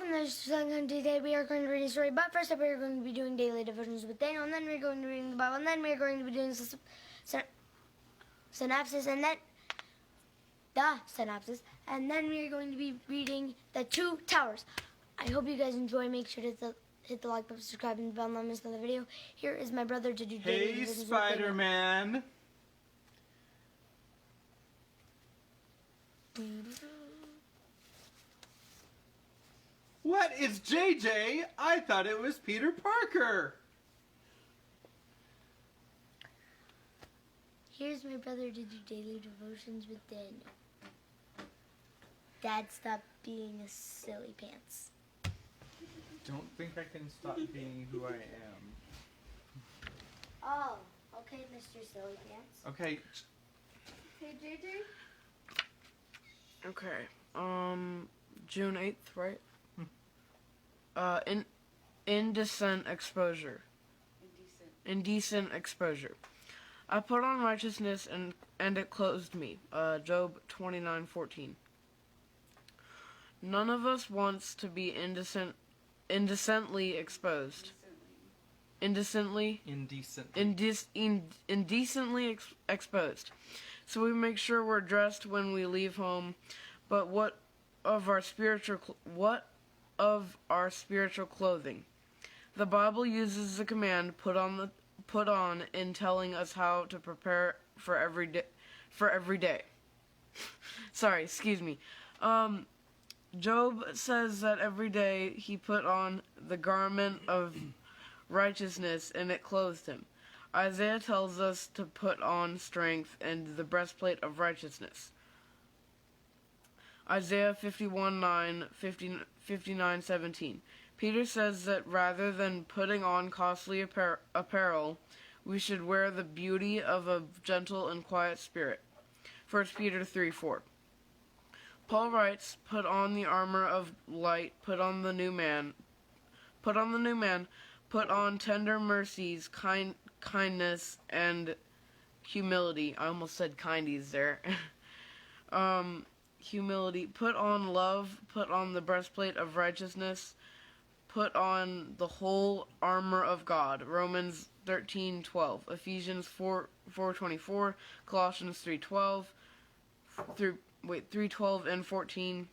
Today we are going to read a story, but first up we are going to be doing daily devotions with Daniel, and then we're going to be reading the Bible, and then we're going to be doing synopsis, and then we're going to be reading the Two Towers. I hope you guys enjoy. Make sure to hit the like button, subscribe, and bell, not miss another video. Here is my brother to do daily devotions with Daniel. Hey, Spider-Man! What? It's JJ? I thought it was Peter Parker. Here's my brother to do daily devotions with Daniel. Dad, stop being a silly pants. Don't think I can stop being who I am. Oh, okay, Mr. Silly Pants. Okay. Hey, JJ? Okay, June 8th, right? Indecent exposure. Indecent exposure. I put on righteousness and it clothed me. Job 29:14. None of us wants to be indecently exposed. Indecently exposed. So we make sure we're dressed when we leave home. But what of our spiritual clothing? The Bible uses the command put on in telling us how to prepare for every day. Sorry, excuse me. Job says that every day he put on the garment of righteousness and it clothed him. Isaiah tells us to put on strength and the breastplate of righteousness. Isaiah 51:9, 59:17. Peter says that rather than putting on costly apparel, we should wear the beauty of a gentle and quiet spirit. 1 Peter 3:4. Paul writes, put on the armor of light, put on the new man, put on tender mercies, kindness, and humility. I almost said kindies there. Humility. Put on love, put on the breastplate of righteousness, put on the whole armor of God. Romans 13:12, Ephesians 4:24, Colossians 3:12 and 14,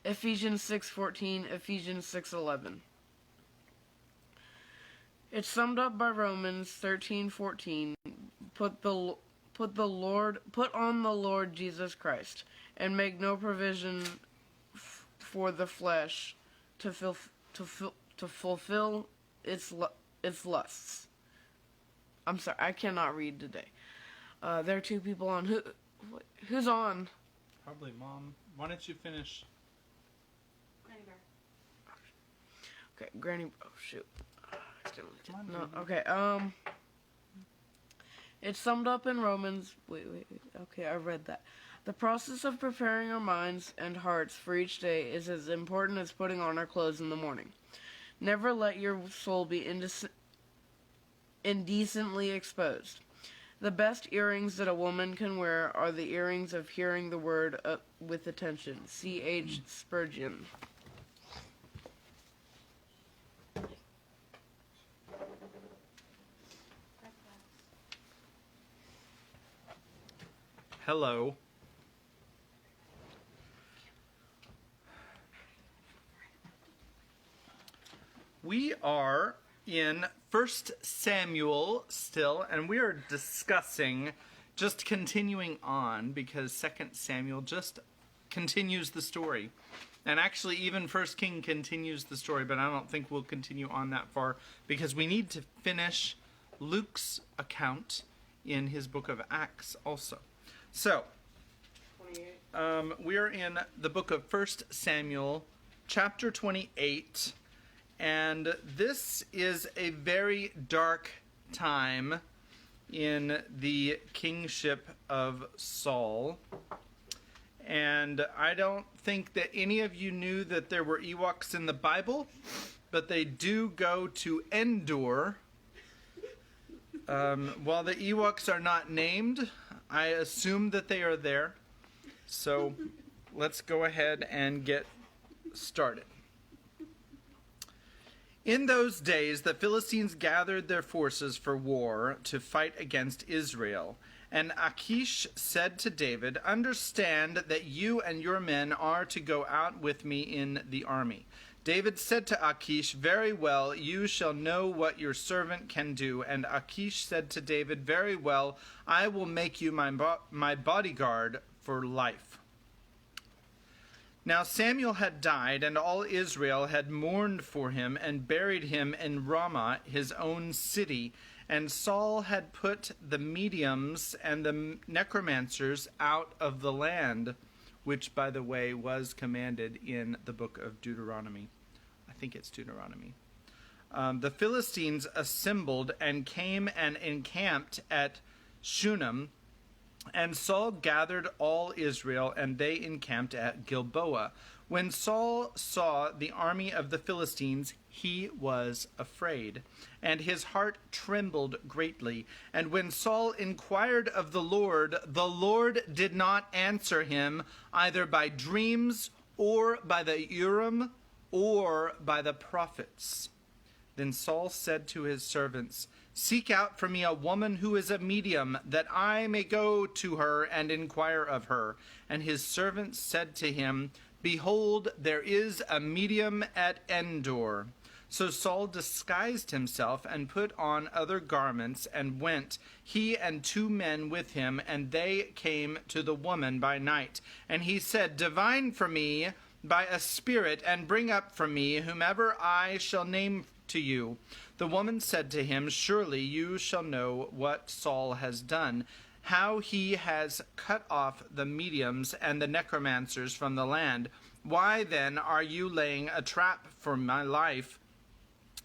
Ephesians 6:14, Ephesians 6:11. It's summed up by Romans 13:14. Put on the Lord Jesus Christ, and make no provision for the flesh to fulfill its lusts. I'm sorry, I cannot read today. There are two people on. Who's on? Probably Mom. Why don't you finish? Granny Bear. Okay, Granny. Oh shoot. Come on, no. baby. Okay. It's summed up in Romans. Wait. Okay, I read that. The process of preparing our minds and hearts for each day is as important as putting on our clothes in the morning. Never let your soul be indecently exposed. The best earrings that a woman can wear are the earrings of hearing the word with attention. C.H. Spurgeon. Hello. We are in 1 Samuel still, and we are discussing, just continuing on, because 2 Samuel just continues the story. And actually, even 1 King continues the story, but I don't think we'll continue on that far, because we need to finish Luke's account in his book of Acts also. So, we are in the book of 1 Samuel, chapter 28, and this is a very dark time in the kingship of Saul. And I don't think that any of you knew that there were Ewoks in the Bible, but they do go to Endor. While the Ewoks are not named, I assume that they are there. So let's go ahead and get started. In those days the Philistines gathered their forces for war to fight against Israel. And Achish said to David, "Understand that you and your men are to go out with me in the army." David said to Achish, "Very well, you shall know what your servant can do." And Achish said to David, "Very well, I will make you my bodyguard for life." Now Samuel had died, and all Israel had mourned for him and buried him in Ramah, his own city. And Saul had put the mediums and the necromancers out of the land, which, by the way, was commanded in the book of Deuteronomy. I think it's Deuteronomy. The Philistines assembled and came and encamped at Shunem, and Saul gathered all Israel, and they encamped at Gilboa. When Saul saw the army of the Philistines, he was afraid, and his heart trembled greatly. And when Saul inquired of the Lord did not answer him, either by dreams or by the Urim or by the prophets. Then Saul said to his servants, "Seek out for me a woman who is a medium, that I may go to her and inquire of her." And his servants said to him, "Behold, there is a medium at Endor." So Saul disguised himself and put on other garments and went, he and 2 men with him, and they came to the woman by night. And he said, "Divine for me by a spirit, and bring up for me whomever I shall name to you." The woman said to him, "Surely you shall know what Saul has done, how he has cut off the mediums and the necromancers from the land. Why then are you laying a trap for my life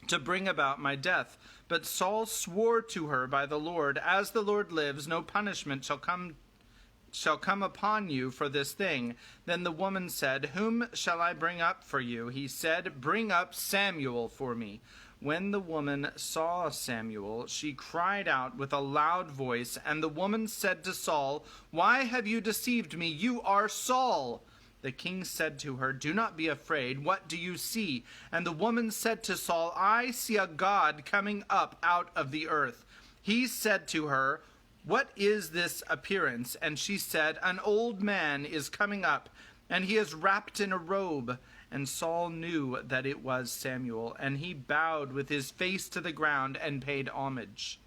to bring about my death?" But Saul swore to her by the Lord, "As the Lord lives, no punishment shall come upon you for this thing." Then the woman said, "Whom shall I bring up for you?" He said, "Bring up Samuel for me." When the woman saw Samuel, she cried out with a loud voice, and the woman said to Saul, "Why have you deceived me? You are Saul." The king said to her, "Do not be afraid. What do you see?" And the woman said to Saul, "I see a god coming up out of the earth." He said to her, "What is this appearance?" And she said, "An old man is coming up, and he is wrapped in a robe." And Saul knew that it was Samuel, and he bowed with his face to the ground and paid homage.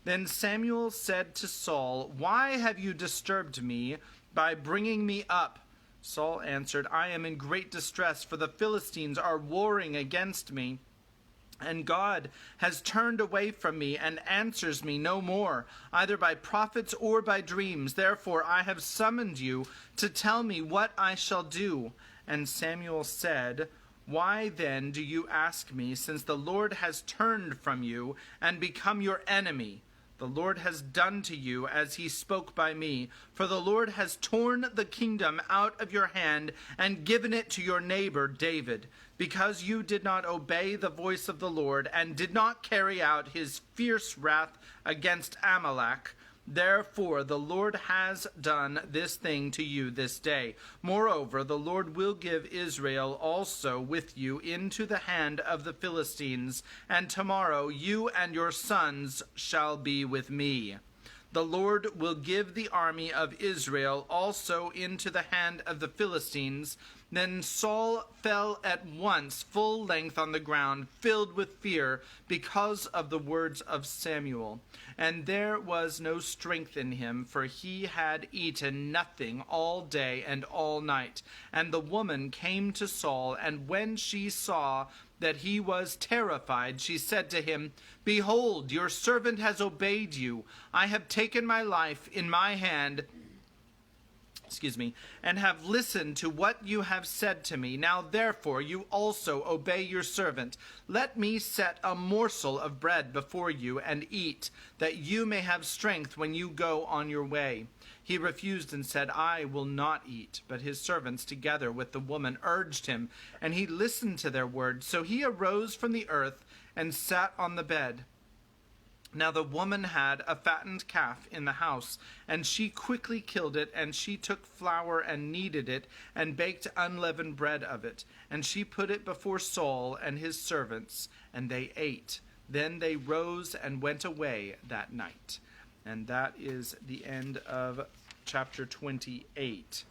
Then Samuel said to Saul, "Why have you disturbed me by bringing me up?" Saul answered, "I am in great distress, for the Philistines are warring against me, and God has turned away from me and answers me no more, either by prophets or by dreams. Therefore I have summoned you to tell me what I shall do." And Samuel said, "Why then do you ask me, since the Lord has turned from you and become your enemy? The Lord has done to you as he spoke by me, for the Lord has torn the kingdom out of your hand and given it to your neighbor David, because you did not obey the voice of the Lord and did not carry out his fierce wrath against Amalek. Therefore the Lord has done this thing to you this day. Moreover, the Lord will give Israel also with you into the hand of the Philistines, and tomorrow you and your sons shall be with me. The Lord will give the army of Israel also into the hand of the Philistines." Then Saul fell at once full length on the ground, filled with fear, because of the words of Samuel. And there was no strength in him, for he had eaten nothing all day and all night. And the woman came to Saul, and when she saw that he was terrified, she said to him, "Behold, your servant has obeyed you. I have taken my life in my hand, and have listened to what you have said to me. Now therefore you also obey your servant. Let me set a morsel of bread before you and eat, that you may have strength when you go on your way." He refused and said, "I will not eat." But his servants together with the woman urged him, and he listened to their words. So he arose from the earth and sat on the bed. Now the woman had a fattened calf in the house, and she quickly killed it, and she took flour and kneaded it, and baked unleavened bread of it. And she put it before Saul and his servants, and they ate. Then they rose and went away that night. And that is the end of chapter 28.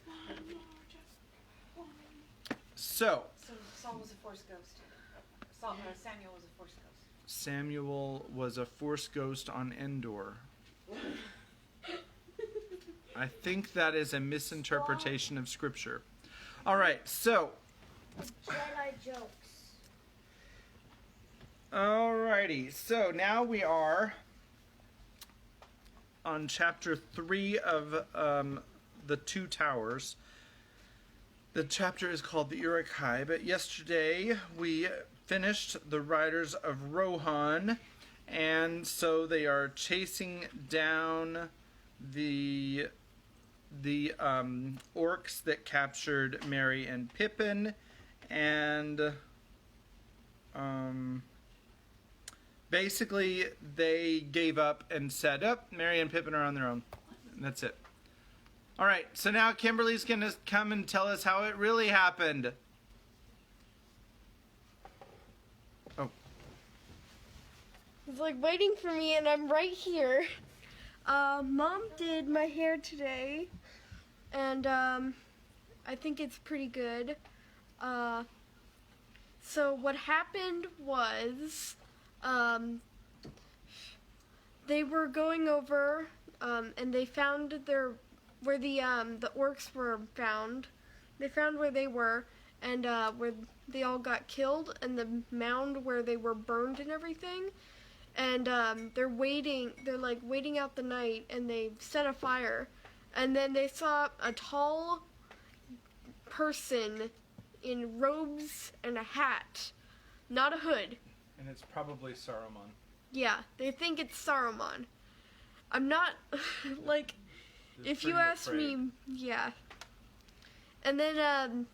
So Saul was a Force ghost. Samuel was a Force ghost. Samuel was a Force ghost on Endor. I think that is a misinterpretation of Scripture. All right, so. Jedi jokes. Alrighty, so now we are on chapter 3 of the Two Towers. The chapter is called the Uruk-hai, but yesterday we finished the Riders of Rohan, and so they are chasing down the orcs that captured Merry and Pippin, and basically they gave up and said, "Oh, Merry and Pippin are on their own." And that's it. All right, so now Kimberly's going to come and tell us how it really happened. Oh. He's like waiting for me, and I'm right here. Mom did my hair today, and I think it's pretty good. So what happened was, they were going over, and they found where the orcs were found. They found where they were, and where they all got killed, and the mound where they were burned and everything. And they're waiting out the night, and they set a fire. And then they saw a tall person in robes and a hat, not a hood. And it's probably Saruman. Yeah, they think it's Saruman. I'm not, like, They're if you pretty ask afraid. me, yeah. And then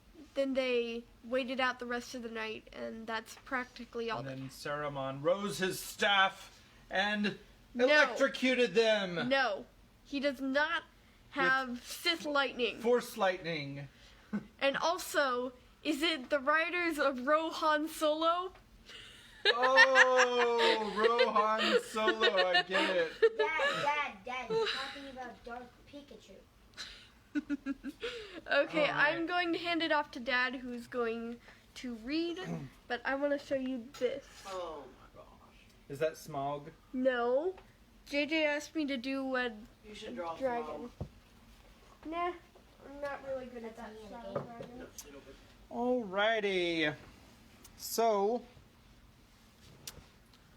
they waited out the rest of the night, and that's practically all. And then Saruman rose his staff and No. electrocuted them. No, he does not have Sith lightning. Force lightning. And also, is it the Riders of Rohan Solo? Oh, Rohan Solo, I get it. Dad, you're talking about Dark Pikachu. Okay, Alright. I'm going to hand it off to Dad, who's going to read, but I want to show you this. Oh my gosh. Is that Smaug? No, JJ asked me to do a You should draw dragon. Nah, I'm not really good at that. That's style me in the dragon. Alrighty. So,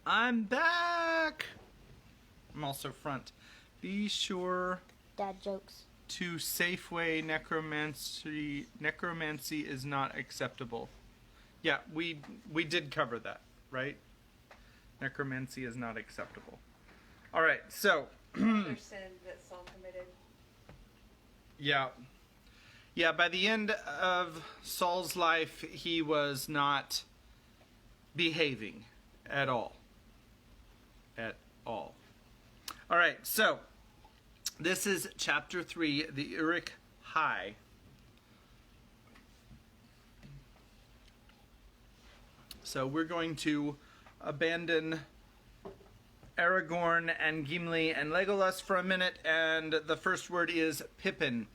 I'm back. I'm also front. Be sure Dad jokes. to Safeway necromancy. Necromancy is not acceptable. Yeah, we did cover that, right? Necromancy is not acceptable. All right, so Another sin that Saul committed. yeah, by the end of Saul's life, he was not behaving at all. At all. All right, so this is chapter 3, the Uruk-hai. So we're going to abandon Aragorn and Gimli and Legolas for a minute, and the first word is Pippin.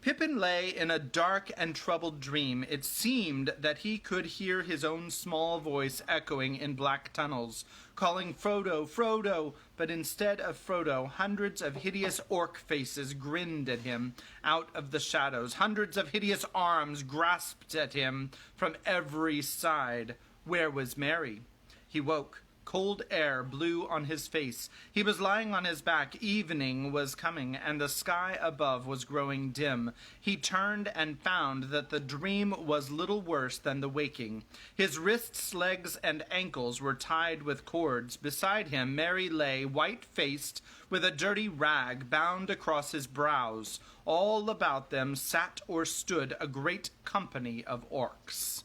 Pippin lay in a dark and troubled dream. It seemed that he could hear his own small voice echoing in black tunnels, calling Frodo, Frodo, but instead of Frodo, hundreds of hideous orc faces grinned at him out of the shadows. Hundreds of hideous arms grasped at him from every side. Where was Merry? He woke. Cold air blew on his face. He was lying on his back. Evening was coming, and the sky above was growing dim. He turned and found that the dream was little worse than the waking. His wrists, legs, and ankles were tied with cords. Beside him, Merry lay, white-faced, with a dirty rag bound across his brows. All about them sat or stood a great company of orcs.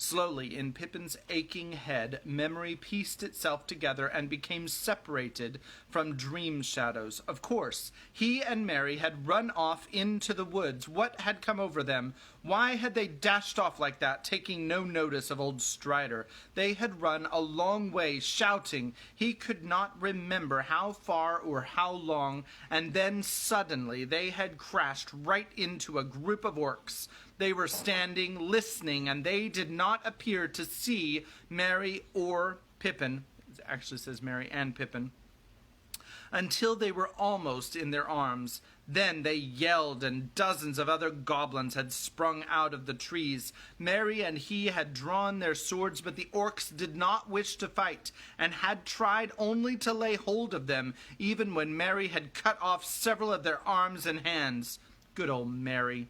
Slowly, in Pippin's aching head, memory pieced itself together and became separated from dream shadows. Of course, he and Merry had run off into the woods. What had come over them? Why had they dashed off like that, taking no notice of old Strider? They had run a long way, shouting. He could not remember how far or how long, and then suddenly they had crashed right into a group of orcs. They were standing, listening, and they did not appear to see Merry or Pippin. It actually says Merry and Pippin. Until they were almost in their arms. Then they yelled, and dozens of other goblins had sprung out of the trees. Merry and he had drawn their swords, but the orcs did not wish to fight, and had tried only to lay hold of them, even when Merry had cut off several of their arms and hands. Good old Merry.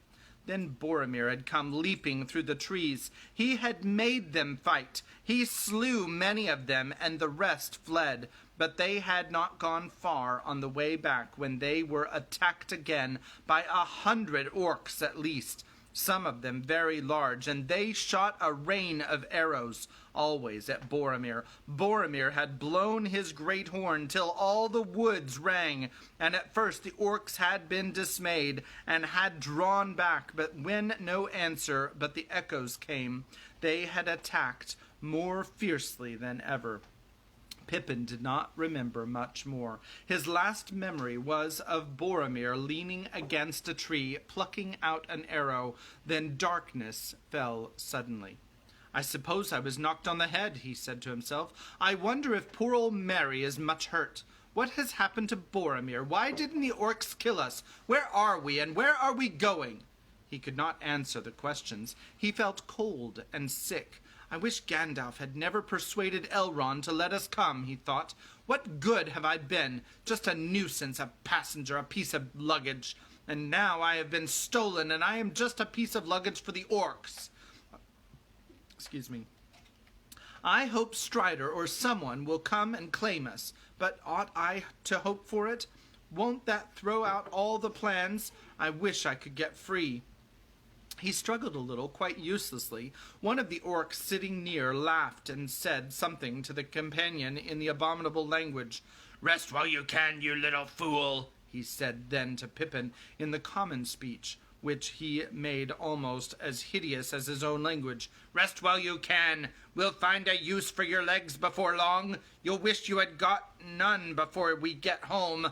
Then Boromir had come leaping through the trees. He had made them fight. He slew many of them, and the rest fled. But they had not gone far on the way back when they were attacked again by 100 orcs at least, some of them very large, and they shot a rain of arrows, always at Boromir. Boromir had blown his great horn till all the woods rang, and at first the orcs had been dismayed and had drawn back, but when no answer but the echoes came, they had attacked more fiercely than ever. Pippin did not remember much more. His last memory was of Boromir leaning against a tree, plucking out an arrow. Then darkness fell suddenly. I suppose I was knocked on the head, he said to himself. I wonder if poor old Merry is much hurt. What has happened to Boromir? Why didn't the orcs kill us? Where are we, and where are we going? He could not answer the questions. He felt cold and sick. I wish Gandalf had never persuaded Elrond to let us come, he thought. What good have I been? Just a nuisance, a passenger, a piece of luggage. And now I have been stolen, and I am just a piece of luggage for the orcs. Excuse me. I hope Strider or someone will come and claim us, but ought I to hope for it? Won't that throw out all the plans? I wish I could get free. He struggled a little, quite uselessly. One of the orcs sitting near laughed and said something to the companion in the abominable language. Rest while you can, you little fool, he said then to Pippin in the common speech, which he made almost as hideous as his own language. Rest while you can. We'll find a use for your legs before long. You'll wish you had got none before we get home.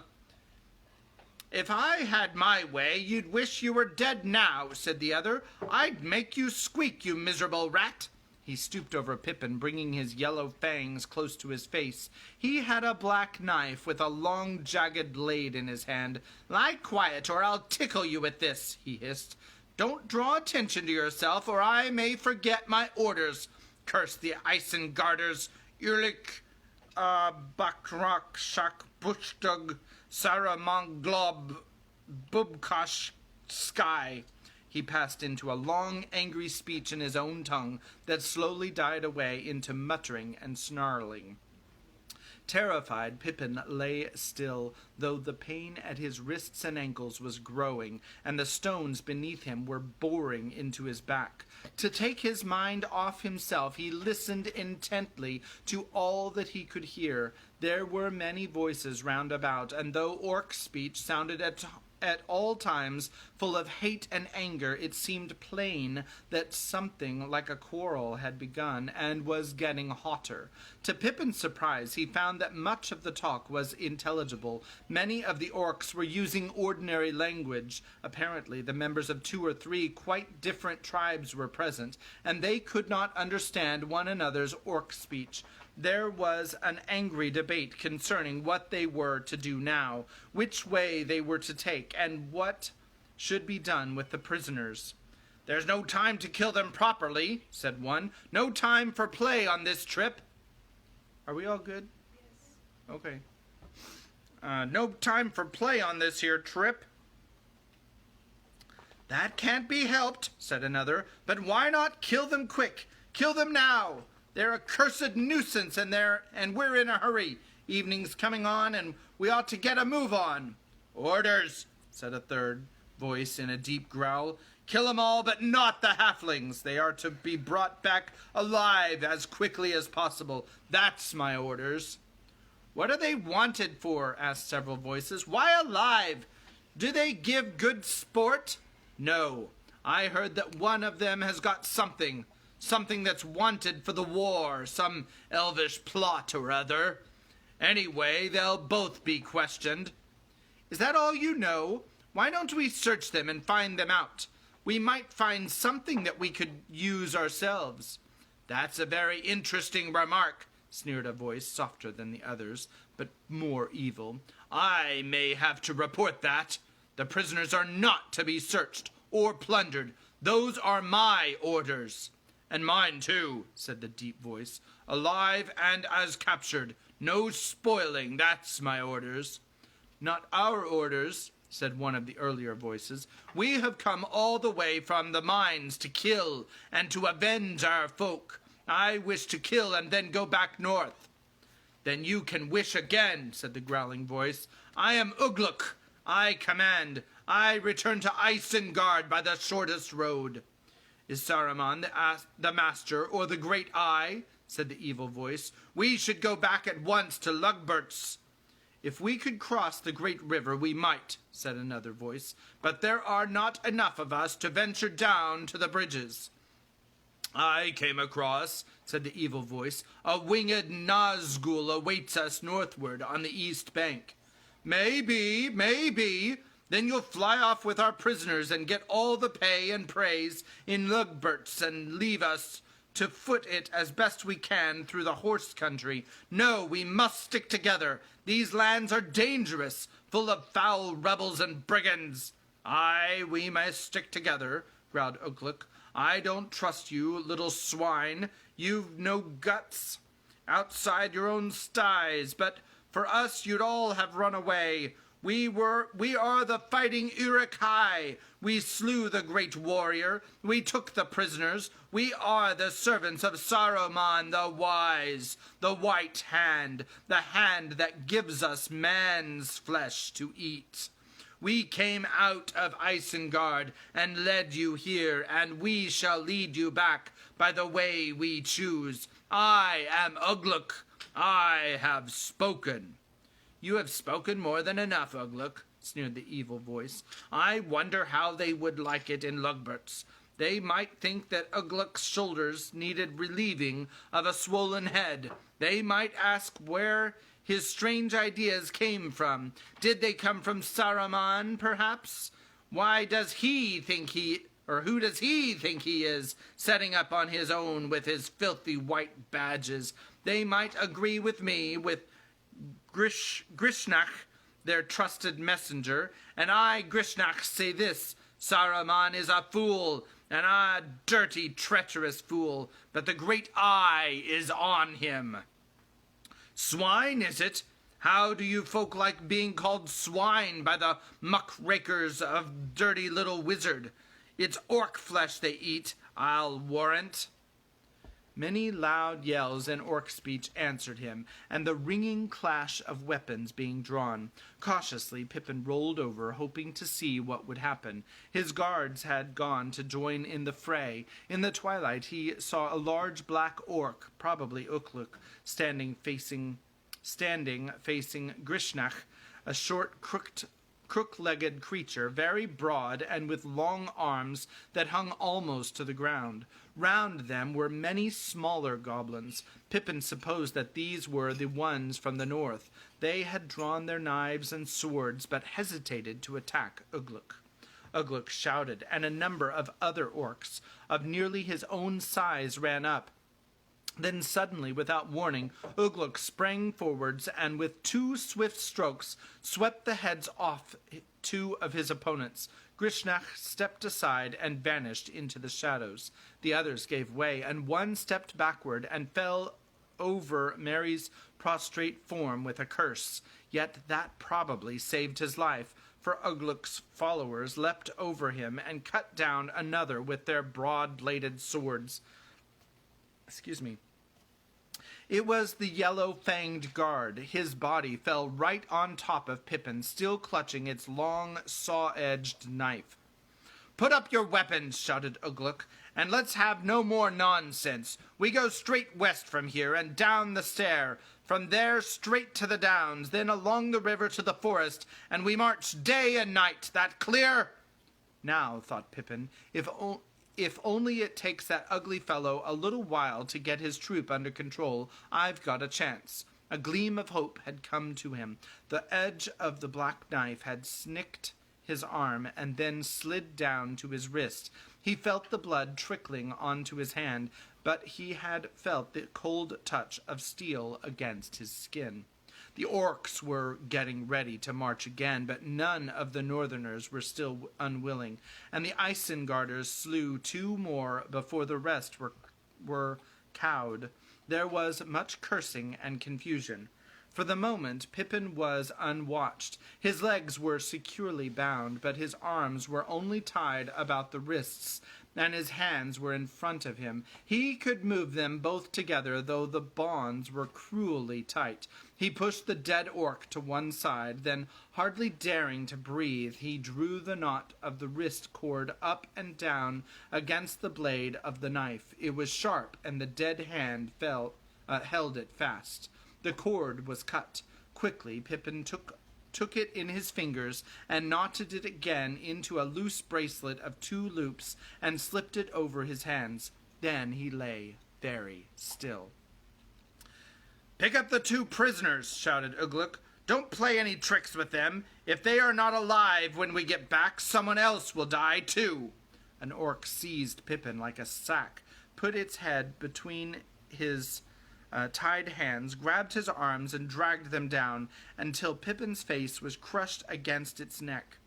If I had my way, you'd wish you were dead now, said the other. I'd make you squeak, you miserable rat. He stooped over Pippin, bringing his yellow fangs close to his face. He had a black knife with a long, jagged blade in his hand. Lie quiet, or I'll tickle you with this, he hissed. Don't draw attention to yourself, or I may forget my orders. Curse the Isengarders, Bakrak Shak Bushtug, Saramanglob Bubkash Sky. He passed into a long, angry speech in his own tongue that slowly died away into muttering and snarling. Terrified, Pippin lay still, though the pain at his wrists and ankles was growing, and the stones beneath him were boring into his back. To take his mind off himself, he listened intently to all that he could hear. There were many voices round about, and though orc speech sounded at all times full of hate and anger, it seemed plain that something like a quarrel had begun and was getting hotter. To Pippin's surprise, he found that much of the talk was intelligible. Many of the orcs were using ordinary language. Apparently, the members of 2 or 3 quite different tribes were present, and they could not understand one another's orc speech. There was an angry debate concerning what they were to do now, which way they were to take, and what should be done with the prisoners. There's no time to kill them properly, said one. No time for play on this trip. Are we all good? Yes. Okay. No time for play on this here trip. That can't be helped, said another. But why not kill them quick? Kill them now. They're a cursed nuisance, and we're in a hurry. Evening's coming on, and we ought to get a move on. Orders, said a third. voice in a deep growl. "Kill 'em all, but not the halflings. They are to be brought back alive as quickly as possible. That's my orders." "What are they wanted for?" asked several voices. "Why alive? Do they give good sport?" "No. I heard that one of them has got something that's wanted for the war, some elvish plot or other. Anyway, they'll both be questioned." "Is that all you know? Why don't we search them and find them out? We might find something that we could use ourselves." "That's a very interesting remark," sneered a voice softer than the others, but more evil. "I may have to report that. The prisoners are not to be searched or plundered. Those are my orders." "And mine too," said the deep voice. "Alive and as captured. No spoiling, that's my orders." "Not our orders," said one of the earlier voices. "We have come all the way from the mines to kill and to avenge our folk. I wish to kill and then go back north." "Then you can wish again," said the growling voice. "I am Uruk. I command. I return to Isengard by the shortest road." "Is Saruman the master or the great eye?" said the evil voice. "We should go back at once to Lugbert's." "If we could cross the great river, we might," said another voice, "but there are not enough of us to venture down to the bridges." "I came across," said the evil voice. "A winged Nazgul awaits us northward on the east bank." Maybe. Then you'll fly off with our prisoners and get all the pay and praise in Lugbert's and leave us to foot it as best we can through the horse country. No, we must stick together. These lands are dangerous, full of foul rebels and brigands." "Aye, we must stick together," growled Uruk. "I don't trust you, little swine. You've no guts outside your own sties, but for us you'd all have run away. We are the fighting Uruk-hai. We slew the great warrior. We took the prisoners. We are the servants of Saruman the Wise, the White Hand, the hand that gives us man's flesh to eat. We came out of Isengard and led you here, and we shall lead you back by the way we choose. I am Uruk. I have spoken." "You have spoken more than enough, Uruk," sneered the evil voice. "I wonder how they would like it in Lugbert's. They might think that Uruk's shoulders needed relieving of a swollen head. They might ask where his strange ideas came from. Did they come from Saruman, perhaps? Who does he think he is, setting up on his own with his filthy white badges? They might agree with me, with Grishnach, their trusted messenger, and I, Grishnach, say this: Saruman is a fool, and a dirty, treacherous fool, but the great eye is on him." "Swine, is it? How do you folk like being called swine by the muckrakers of dirty little wizard? It's orc flesh they eat, I'll warrant." Many loud yells and orc speech answered him, and the ringing clash of weapons being drawn. Cautiously Pippin rolled over, hoping to see what would happen. His guards had gone to join in the fray. In the twilight he saw a large black orc, probably Uruk, standing facing Grishnach, a short, crook-legged creature, very broad and with long arms that hung almost to the ground. Round them were many smaller goblins. Pippin supposed that these were the ones from the north. They had drawn their knives and swords, but hesitated to attack Uruk. Uruk shouted, and a number of other orcs of nearly his own size ran up. Then suddenly, without warning, Uruk sprang forwards and with 2 swift strokes swept the heads off 2 of his opponents. Grishnach stepped aside and vanished into the shadows. The others gave way, and one stepped backward and fell over Mary's prostrate form with a curse. Yet that probably saved his life, for Uruk's followers leapt over him and cut down another with their broad-bladed swords. It was the yellow-fanged guard. His body fell right on top of Pippin, still clutching its long, saw-edged knife. "Put up your weapons," shouted Uruk, "and let's have no more nonsense. We go straight west from here and down the stair, from there straight to the downs, then along the river to the forest, and we march day and night. That clear?" Now, thought Pippin, if only it takes that ugly fellow a little while to get his troop under control, I've got a chance. A gleam of hope had come to him. The edge of the black knife had snicked his arm and then slid down to his wrist. He felt the blood trickling onto his hand, but he had felt the cold touch of steel against his skin. The orcs were getting ready to march again, but none of the northerners were still unwilling, and the Isengarders slew 2 more before the rest were cowed. There was much cursing and confusion. For the moment, Pippin was unwatched. His legs were securely bound, but his arms were only tied about the wrists, and his hands were in front of him. He could move them both together, though the bonds were cruelly tight. He pushed the dead orc to one side, then, hardly daring to breathe, he drew the knot of the wrist cord up and down against the blade of the knife. It was sharp, and the dead hand held it fast. The cord was cut. Quickly, Pippin took it in his fingers and knotted it again into a loose bracelet of 2 loops and slipped it over his hands. Then he lay very still. "Pick up the 2 prisoners," shouted Uruk. "Don't play any tricks with them. If they are not alive when we get back, someone else will die too." An orc seized Pippin like a sack, put its head between his tied hands, grabbed his arms, and dragged them down until Pippin's face was crushed against its neck,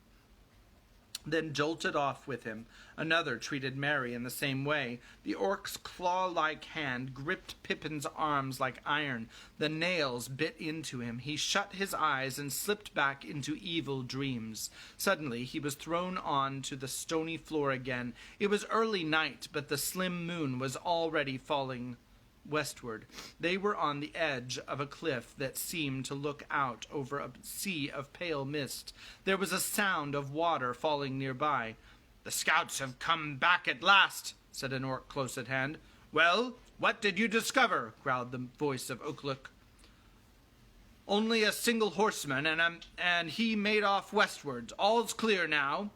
then jolted off with him. Another treated Merry in the same way. The orc's claw-like hand gripped Pippin's arms like iron. The nails bit into him. He shut his eyes and slipped back into evil dreams. Suddenly he was thrown on to the stony floor again. It was early night, but the slim moon was already falling westward. They were on the edge of a cliff that seemed to look out over a sea of pale mist. There was a sound of water falling nearby. "The scouts have come back at last," said an orc close at hand. "Well, what did you discover?" growled the voice of Uruk. "Only a single horseman, and he made off westwards. All's clear now."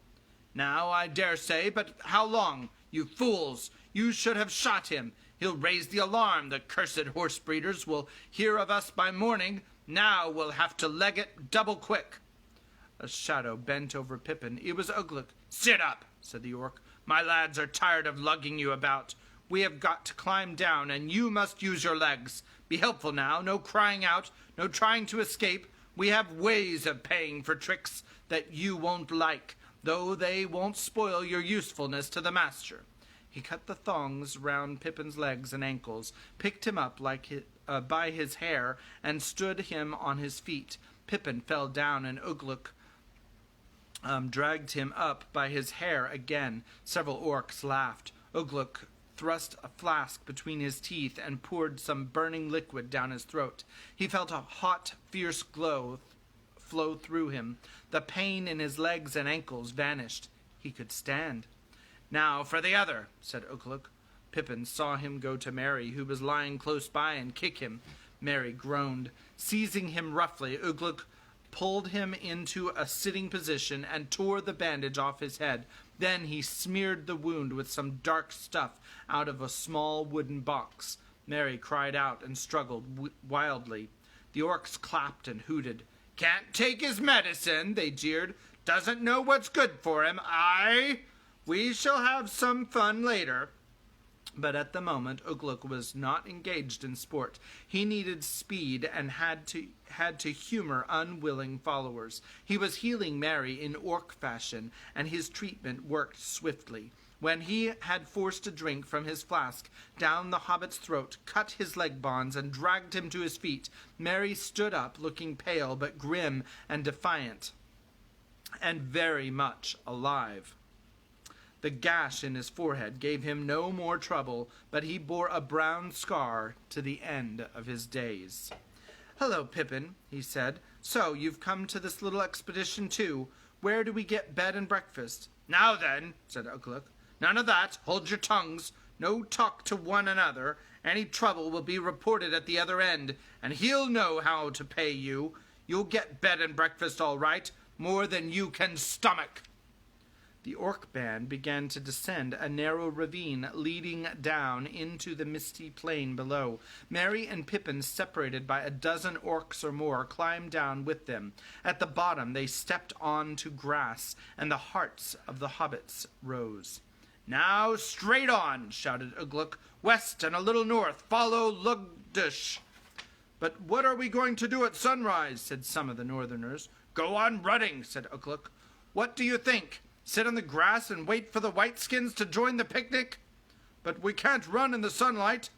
"Now, I dare say, but how long? You fools! You should have shot him. He'll raise the alarm. The cursed horse breeders will hear of us by morning. Now we'll have to leg it double quick." A shadow bent over Pippin. It was Uruk. "Sit up," said the orc. "My lads are tired of lugging you about. We have got to climb down, and you must use your legs. Be helpful now. No crying out. No trying to escape. We have ways of paying for tricks that you won't like, though they won't spoil your usefulness to the master." He cut the thongs round Pippin's legs and ankles, picked him up by his hair, and stood him on his feet. Pippin fell down, and Uruk dragged him up by his hair again. Several orcs laughed. Uruk thrust a flask between his teeth and poured some burning liquid down his throat. He felt a hot, fierce glow flow through him. The pain in his legs and ankles vanished. He could stand. "Now for the other," said Uruk. Pippin saw him go to Merry, who was lying close by, and kick him. Merry groaned. Seizing him roughly, Uruk pulled him into a sitting position and tore the bandage off his head. Then he smeared the wound with some dark stuff out of a small wooden box. Merry cried out and struggled wildly. The orcs clapped and hooted. "Can't take his medicine," they jeered. "Doesn't know what's good for him. Aye! We shall have some fun later." But at the moment, Uruk was not engaged in sport. He needed speed and had to humor unwilling followers. He was healing Merry in orc fashion, and his treatment worked swiftly. When he had forced a drink from his flask down the hobbit's throat, cut his leg bonds, and dragged him to his feet, Merry stood up, looking pale but grim and defiant, and very much alive. The gash in his forehead gave him no more trouble, but he bore a brown scar to the end of his days. "Hello, Pippin," he said. "So, you've come to this little expedition too. Where do we get bed and breakfast?" "Now then," said Uruk, "none of that. Hold your tongues. No talk to one another. Any trouble will be reported at the other end, and he'll know how to pay you. You'll get bed and breakfast all right, more than you can stomach." The orc band began to descend a narrow ravine leading down into the misty plain below. Merry and Pippin, separated by a dozen orcs or more, climbed down with them. At the bottom they stepped on to grass, and the hearts of the hobbits rose. "Now straight on," shouted Uruk. "West and a little north. Follow Lugdush." "But what are we going to do at sunrise?" said some of the northerners. "Go on running," said Uruk. "What do you think? Sit on the grass and wait for the whiteskins to join the picnic?" "But we can't run in the sunlight."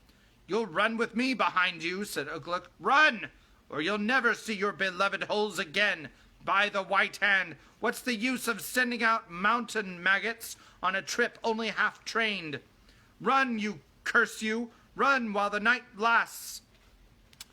"You'll run with me behind you," said Uruk. "Run, or you'll never see your beloved holes again. By the white hand, what's the use of sending out mountain maggots on a trip only half trained? Run, you curse you! Run while the night lasts."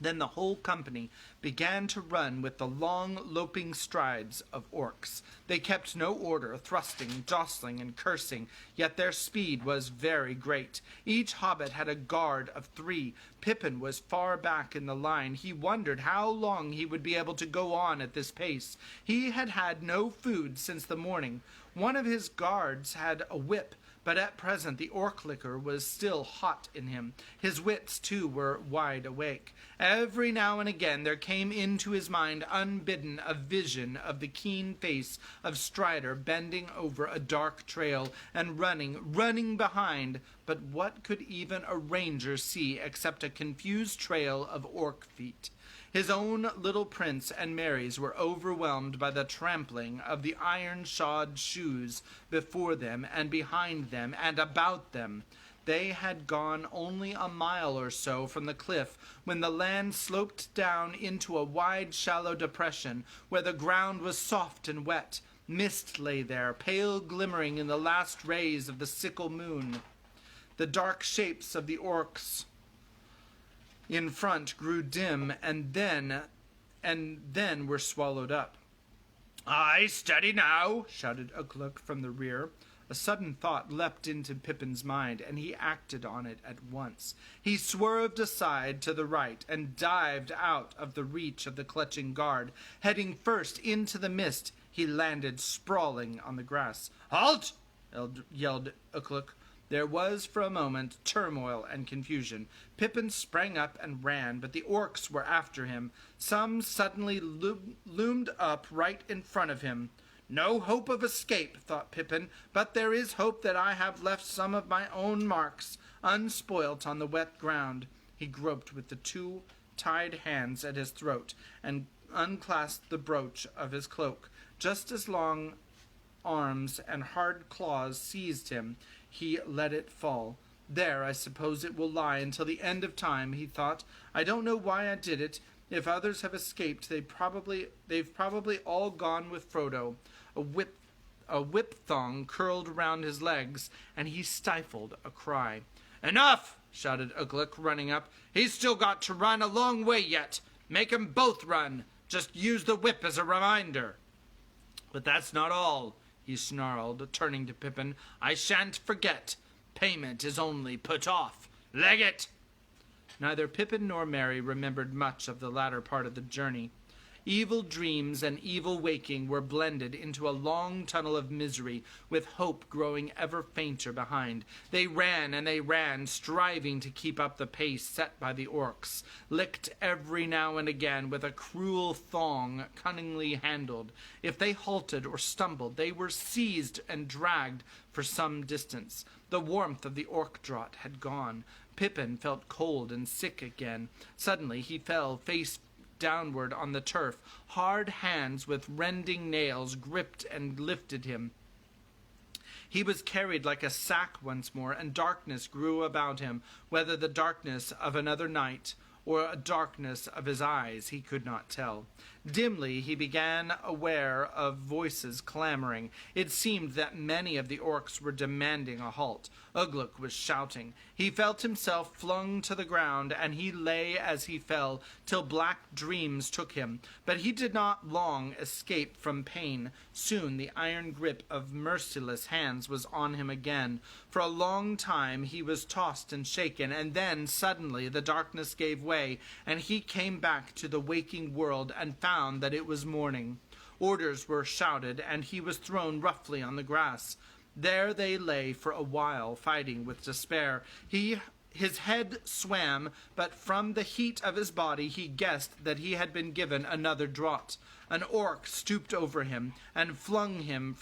Then the whole company began to run with the long, loping strides of orcs. They kept no order, thrusting, jostling, and cursing, yet their speed was very great. Each hobbit had a guard of 3. Pippin was far back in the line. He wondered how long he would be able to go on at this pace. He had had no food since the morning. One of his guards had a whip, but at present the orc liquor was still hot in him. His wits, too, were wide awake. Every now and again there came into his mind, unbidden, a vision of the keen face of Strider bending over a dark trail and running behind. But what could even a ranger see except a confused trail of orc feet? His own little prince and Merry's were overwhelmed by the trampling of the iron-shod shoes before them and behind them and about them. They had gone only a mile or so from the cliff when the land sloped down into a wide, shallow depression where the ground was soft and wet. Mist lay there, pale glimmering in the last rays of the sickle moon. The dark shapes of the orcs in front grew dim and then were swallowed up. "Aye, steady now," shouted Uruk from the rear. A sudden thought leapt into Pippin's mind, and he acted on it at once. He swerved aside to the right and dived out of the reach of the clutching guard. Heading first into the mist, he landed sprawling on the grass. "Halt!" yelled Uruk. There was for a moment turmoil and confusion. Pippin sprang up and ran, but the orcs were after him. Some suddenly loomed up right in front of him. "No hope of escape," thought Pippin, "but there is hope that I have left some of my own marks unspoilt on the wet ground." He groped with the 2 tied hands at his throat and unclasped the brooch of his cloak. Just as long arms and hard claws seized him, he let it fall. "There, I suppose it will lie until the end of time," he thought. "I don't know why I did it. If others have escaped, they've probably all gone with Frodo." A whip thong curled round his legs, and he stifled a cry. "Enough!" shouted Uruk, running up. "He's still got to run a long way yet. Make 'em both run. Just use the whip as a reminder." "But that's not all," he snarled, turning to Pippin. "I shan't forget. Payment is only put off. Leg it!" Neither Pippin nor Merry remembered much of the latter part of the journey. Evil dreams and evil waking were blended into a long tunnel of misery, with hope growing ever fainter behind. They ran and they ran, striving to keep up the pace set by the orcs, licked every now and again with a cruel thong cunningly handled. If they halted or stumbled, they were seized and dragged for some distance. The warmth of the orc draught had gone. Pippin felt cold and sick again. Suddenly he fell face downward on the turf. Hard hands with rending nails gripped and lifted him. He was carried like a sack once more, and darkness grew about him, whether the darkness of another night or a darkness of his eyes, he could not tell. Dimly he began aware of voices clamoring. It seemed that many of the orcs were demanding a halt. Ugluk was shouting. He felt himself flung to the ground, and he lay as he fell, till black dreams took him. But he did not long escape from pain. Soon the iron grip of merciless hands was on him again. For a long time he was tossed and shaken, and then suddenly the darkness gave way, and he came back to the waking world and found that it was morning. Orders were shouted, and he was thrown roughly on the grass. There they lay for a while, fighting with despair. His head swam, but from the heat of his body he guessed that he had been given another draught. An orc stooped over him and flung him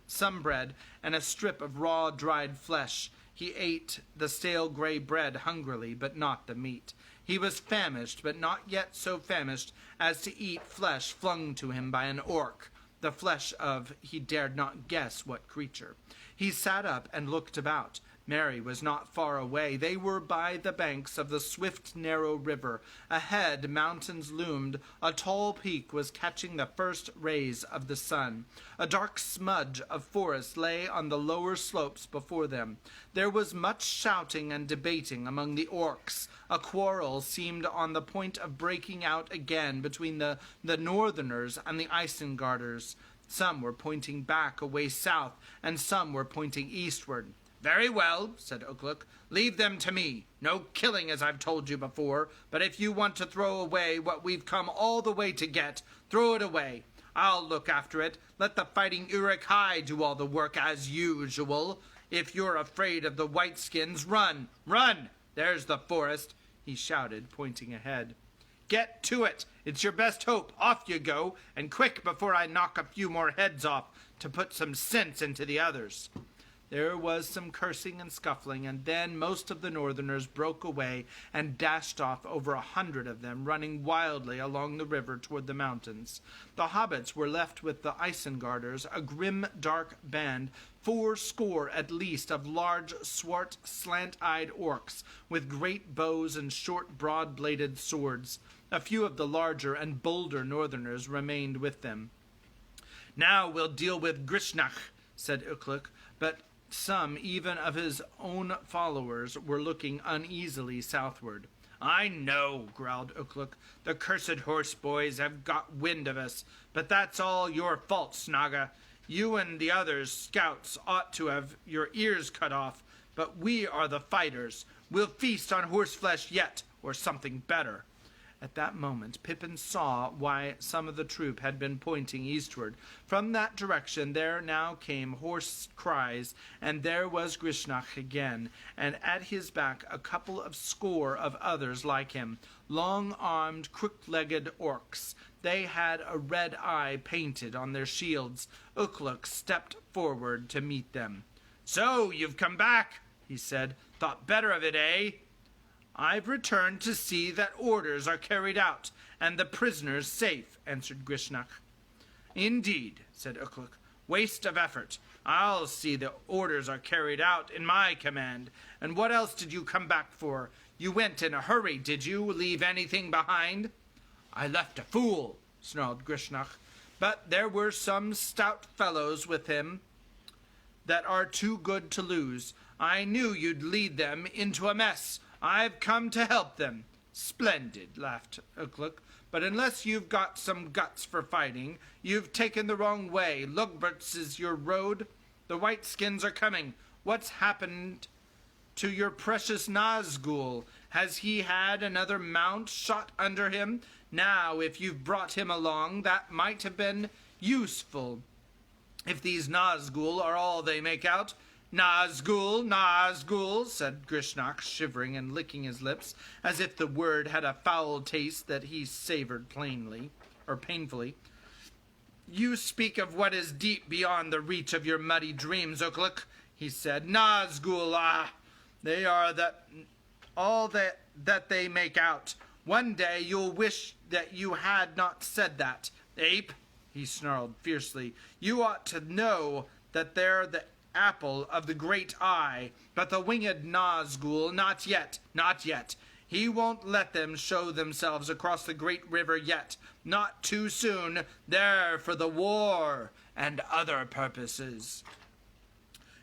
some bread and a strip of raw dried flesh. He ate the stale gray bread hungrily, but not the meat. He was famished, but not yet so famished as to eat flesh flung to him by an orc, the flesh of he dared not guess what creature. He sat up and looked about. Mary was not far away. They were by the banks of the swift, narrow river. Ahead, mountains loomed. A tall peak was catching the first rays of the sun. A dark smudge of forest lay on the lower slopes before them. There was much shouting and debating among the orcs. A quarrel seemed on the point of breaking out again between the northerners and the Isengarders. Some were pointing back away south, and some were pointing eastward. "Very well," said Ugluk. "Leave them to me. No killing, as I've told you before, but if you want to throw away what we've come all the way to get, throw it away. I'll look after it. Let the fighting Uruk-hai do all the work as usual. If you're afraid of the whiteskins, run! Run! There's the forest," he shouted, pointing ahead. "Get to it! It's your best hope. Off you go, and quick before I knock a few more heads off to put some sense into the others." There was some cursing and scuffling, and then most of the northerners broke away and dashed off, over 100 of them, running wildly along the river toward the mountains. The hobbits were left with the Isengarders, a grim, dark band, 80 at least of large, swart, slant-eyed orcs, with great bows and short, broad-bladed swords. A few of the larger and bolder northerners remained with them. "Now we'll deal with Grishnach," said Ugluk, but some, even of his own followers, were looking uneasily southward. "I know," growled Ugluk. "The cursed horse boys have got wind of us, but that's all your fault, Snaga. You and the others scouts ought to have your ears cut off, but we are the fighters. We'll feast on horseflesh yet, or something better." At that moment, Pippin saw why some of the troop had been pointing eastward. From that direction there now came hoarse cries, and there was Grishnach again, and at his back a couple of score of others like him, long-armed, crook-legged orcs. They had a red eye painted on their shields. Ugluk stepped forward to meet them. "So, you've come back," he said. "Thought better of it, eh?" "I've returned to see that orders are carried out, and the prisoners safe," answered Grishnach. "Indeed," said Ugluk. "Waste of effort. I'll see the orders are carried out in my command. And what else did you come back for? You went in a hurry, did you? Leave anything behind?" "I left a fool," snarled Grishnach. "But there were some stout fellows with him that are too good to lose. I knew you'd lead them into a mess. I've come to help them." "Splendid," laughed Ugluk. "But unless you've got some guts for fighting, you've taken the wrong way. Lugbert's is your road. The whiteskins are coming. What's happened to your precious Nazgul? Has he had another mount shot under him? Now, if you've brought him along, that might have been useful. If these Nazgul are all they make out." "Nazgul, Nazgul," said Grishnach, shivering and licking his lips, as if the word had a foul taste that he savored painfully. "You speak of what is deep beyond the reach of your muddy dreams, Ugluk," he said. "Nazgul, they are all that they make out. One day you'll wish that you had not said that. Ape," he snarled fiercely, "you ought to know that they're the apple of the great eye, but the winged Nazgul, not yet, not yet. He won't let them show themselves across the great river yet. Not too soon. They're for the war and other purposes."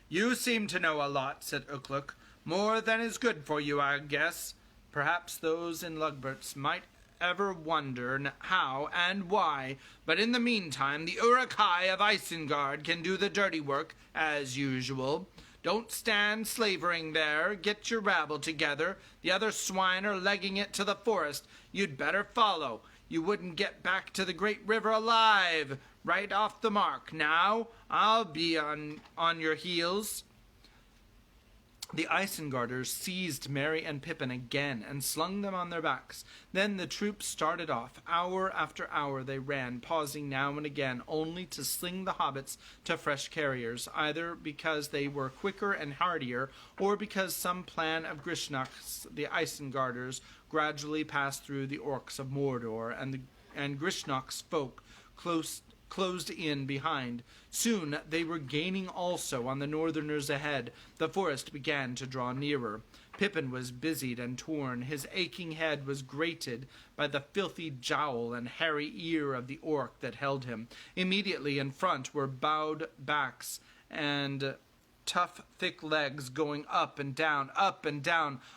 "You seem to know a lot," said Uruk. "More than is good for you, I guess. Perhaps those in Lugberts might ever wonder how and why, but in the meantime the Uruk-hai of Isengard can do the dirty work, as usual. Don't stand slavering there. Get your rabble together. The other swine are legging it to the forest. You'd better follow. You wouldn't get back to the great river alive. Right off the mark. Now, I'll be on your heels." The Isengarders seized Merry and Pippin again and slung them on their backs. Then the troops started off. Hour after hour they ran, pausing now and again only to sling the hobbits to fresh carriers, either because they were quicker and hardier, or because some plan of Grishnach's, the Isengarders, gradually passed through the orcs of Mordor, and Grishnach's folk closed in behind. Soon they were gaining also on the northerners ahead. The forest began to draw nearer. Pippin was busied and torn. His aching head was grated by the filthy jowl and hairy ear of the orc that held him. Immediately in front were bowed backs and tough, thick legs going up and down,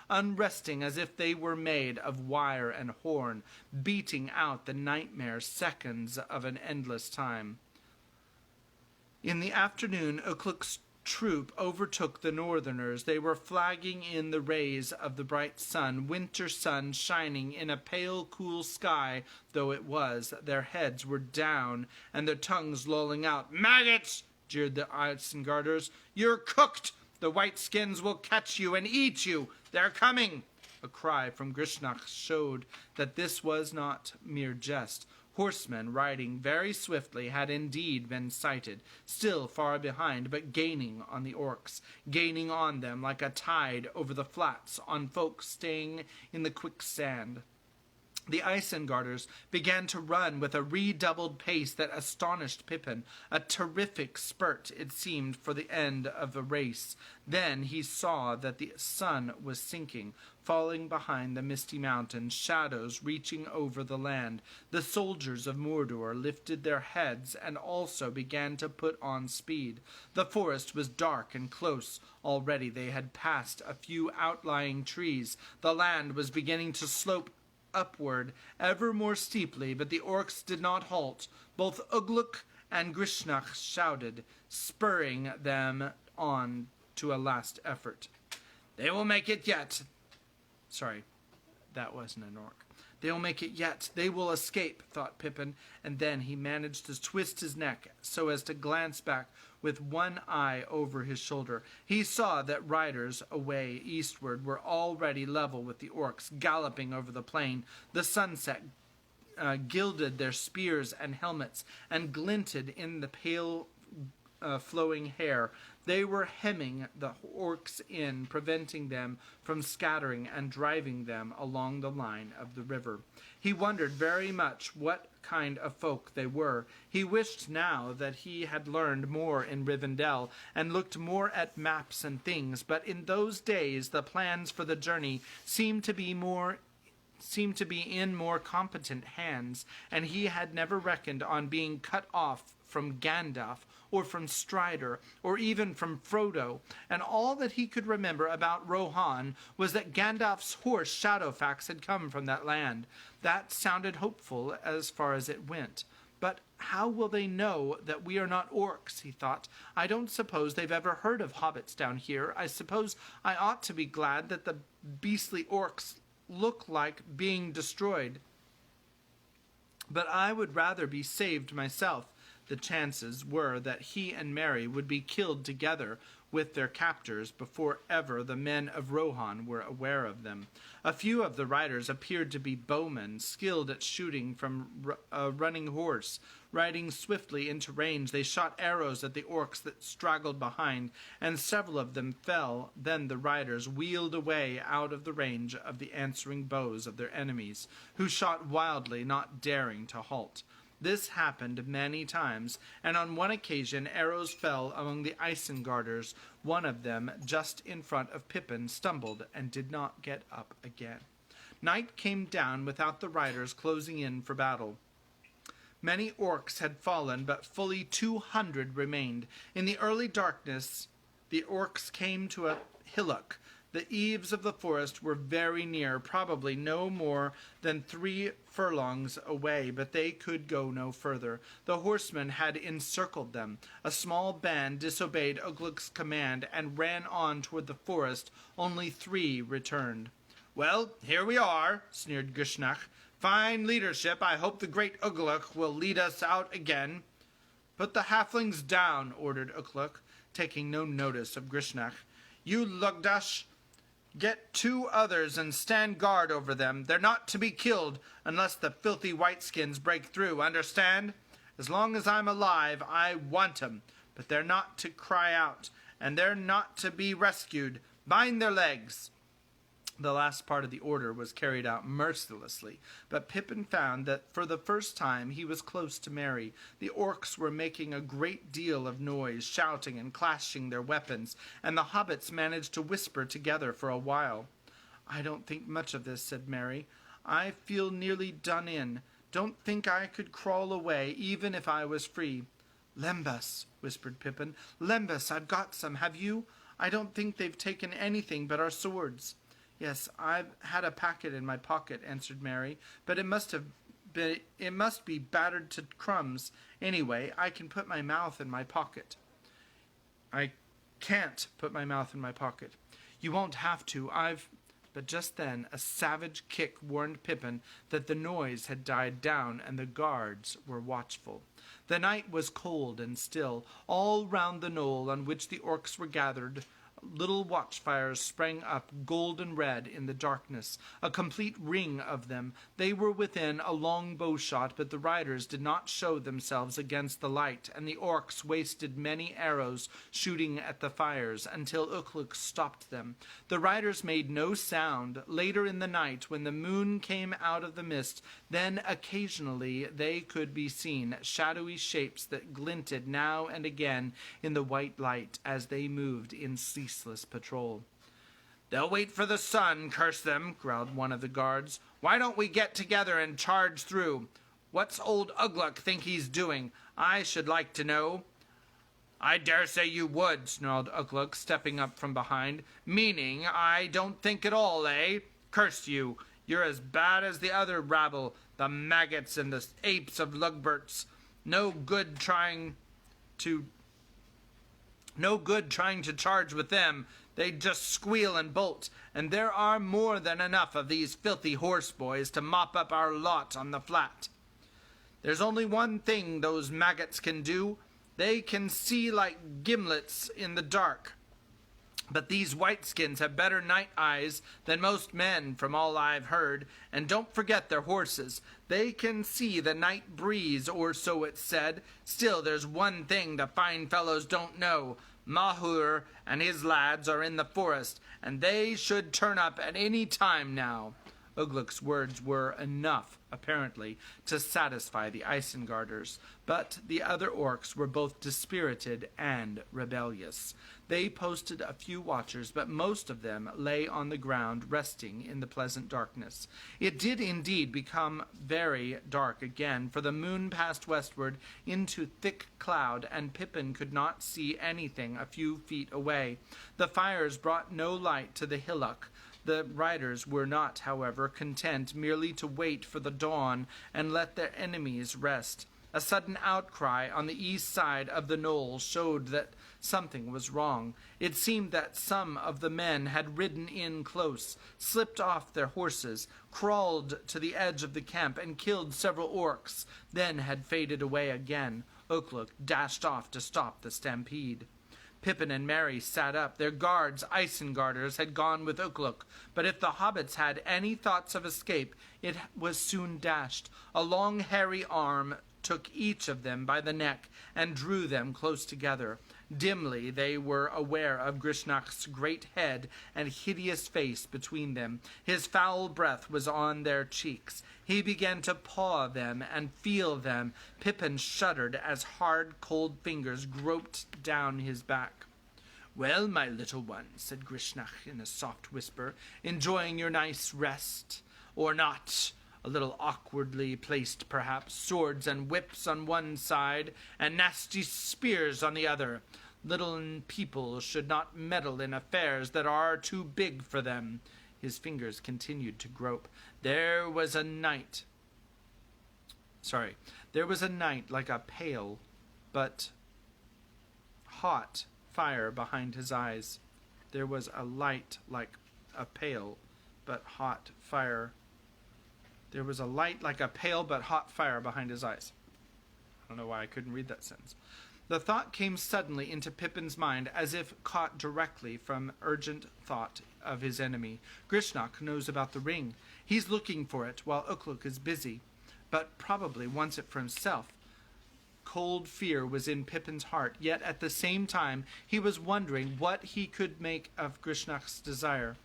unresting as if they were made of wire and horn, beating out the nightmare seconds of an endless time. In the afternoon, Uruk's troop overtook the northerners. They were flagging in the rays of the bright sun, winter sun shining in a pale, cool sky, though it was. Their heads were down, and their tongues lolling out. "Maggots!" jeered the Isengarders. "You're cooked! The whiteskins will catch you and eat you! They're coming!" A cry from Grishnach showed that this was not mere jest. Horsemen riding very swiftly had indeed been sighted, still far behind, but gaining on the orcs, gaining on them like a tide over the flats on folk staying in the quicksand. The Isengarders began to run with a redoubled pace that astonished Pippin, a terrific spurt, it seemed, for the end of a race. Then he saw that the sun was sinking, falling behind the misty mountains, shadows reaching over the land. The soldiers of Mordor lifted their heads and also began to put on speed. The forest was dark and close. Already they had passed a few outlying trees. The land was beginning to slope upward ever more steeply, but the orcs did not halt. Both Uruk and Grishnach shouted, spurring them on to a last effort. "They will make it yet." Sorry, that wasn't an orc. "They will make it yet. They will escape," thought Pippin, and then he managed to twist his neck so as to glance back with one eye over his shoulder. He saw that riders away eastward were already level with the orcs, galloping over the plain. The sunset gilded their spears and helmets and glinted in the pale flowing hair. They were hemming the orcs in, preventing them from scattering and driving them along the line of the river. He wondered very much what kind of folk they were. He wished now that he had learned more in Rivendell and looked more at maps and things, but in those days the plans for the journey seemed to be in more competent hands, and he had never reckoned on being cut off from Gandalf, or from Strider, or even from Frodo, and all that he could remember about Rohan was that Gandalf's horse Shadowfax had come from that land. That sounded hopeful as far as it went. But how will they know that we are not orcs, he thought. I don't suppose they've ever heard of hobbits down here. I suppose I ought to be glad that the beastly orcs look like being destroyed. But I would rather be saved myself. The chances were that he and Merry would be killed together with their captors before ever the men of Rohan were aware of them. A few of the riders appeared to be bowmen, skilled at shooting from a running horse. Riding swiftly into range, they shot arrows at the orcs that straggled behind, and several of them fell. Then the riders wheeled away out of the range of the answering bows of their enemies, who shot wildly, not daring to halt. This happened many times, and on one occasion arrows fell among the Isengarders. One of them, just in front of Pippin, stumbled and did not get up again. Night came down without the riders closing in for battle. Many orcs had fallen, but fully 200 remained. In the early darkness, the orcs came to a hillock. The eaves of the forest were very near, probably no more than 3 furlongs away, but they could go no further. The horsemen had encircled them. A small band disobeyed Ugluk's command and ran on toward the forest. Only 3 returned. "Well, here we are," sneered Grishnach. "Fine leadership. I hope the great Ugluk will lead us out again." "Put the halflings down," ordered Ugluk, taking no notice of Grishnach. "You, Lugdash, get 2 others and stand guard over them. They're not to be killed unless the filthy whiteskins break through, understand? As long as I'm alive, I want 'em, but they're not to cry out, and they're not to be rescued. Bind their legs." The last part of the order was carried out mercilessly, but Pippin found that for the first time he was close to Merry. The orcs were making a great deal of noise, shouting and clashing their weapons, and the hobbits managed to whisper together for a while. "I don't think much of this," said Merry. "I feel nearly done in. Don't think I could crawl away, even if I was free." "Lembas," whispered Pippin. "Lembas, I've got some. Have you? I don't think they've taken anything but our swords." "Yes, I've had a packet in my pocket," answered Merry, "but it must be battered to crumbs. Anyway, I can put my mouth in my pocket." "I can't put my mouth in my pocket." "You won't have to. But just then a savage kick warned Pippin that the noise had died down and the guards were watchful. The night was cold and still. All round the knoll on which the orcs were gathered, little watchfires sprang up golden red in the darkness, a complete ring of them. They were within a long bow shot, but the riders did not show themselves against the light, and the orcs wasted many arrows shooting at the fires until Ugluk stopped them. The riders made no sound. Later in the night, when the moon came out of the mist, then occasionally they could be seen, shadowy shapes that glinted now and again in the white light as they moved in ceaseless patrol. "They'll wait for the sun, curse them," growled one of the guards. "Why don't we get together and charge through? What's old Ugluk think he's doing? I should like to know." "I dare say you would," snarled Ugluk, stepping up from behind. "Meaning, I don't think at all, eh? Curse you. You're as bad as the other rabble, the maggots and the apes of Lugberts. No good trying to charge with them. They just squeal and bolt, and there are more than enough of these filthy horse boys to mop up our lot on the flat. There's only one thing those maggots can do. They can see like gimlets in the dark. But these whiteskins have better night eyes than most men, from all I've heard, and don't forget their horses. They can see the night breeze, or so it's said. Still, there's one thing the fine fellows don't know. Mahur and his lads are in the forest, and they should turn up at any time now." Ugluk's words were enough, apparently, to satisfy the Isengarders, but the other orcs were both dispirited and rebellious. They posted a few watchers, but most of them lay on the ground resting in the pleasant darkness. It did indeed become very dark again, for the moon passed westward into thick cloud, and Pippin could not see anything a few feet away. The fires brought no light to the hillock. The riders were not, however, content merely to wait for the dawn and let their enemies rest. A sudden outcry on the east side of the knoll showed that something was wrong. It seemed that some of the men had ridden in close, slipped off their horses, crawled to the edge of the camp, and killed several orcs, then had faded away again. Ugluk dashed off to stop the stampede. Pippin and Merry sat up. Their guards, Isengarders, had gone with Ugluk, but if the hobbits had any thoughts of escape, it was soon dashed. A long hairy arm took each of them by the neck and drew them close together. Dimly they were aware of Grishnach's great head and hideous face between them. His foul breath was on their cheeks. He began to paw them and feel them. Pippin shuddered as hard, cold fingers groped down his back. "Well, my little one," said Grishnach in a soft whisper, "enjoying your nice rest? or not. A little awkwardly placed, perhaps, swords and whips on one side, and nasty spears on the other. Little people should not meddle in affairs that are too big for them. His fingers continued to grope. There was a night like a pale but hot fire behind his eyes. There was a light like a pale but hot fire. There was a light like a pale but hot fire behind his eyes. I don't know why I couldn't read that sentence. The thought came suddenly into Pippin's mind, as if caught directly from urgent thought of his enemy. Grishnak knows about the ring. He's looking for it while Ukluk is busy, but probably wants it for himself. Cold fear was in Pippin's heart, yet at the same time he was wondering what he could make of Grishnak's desire.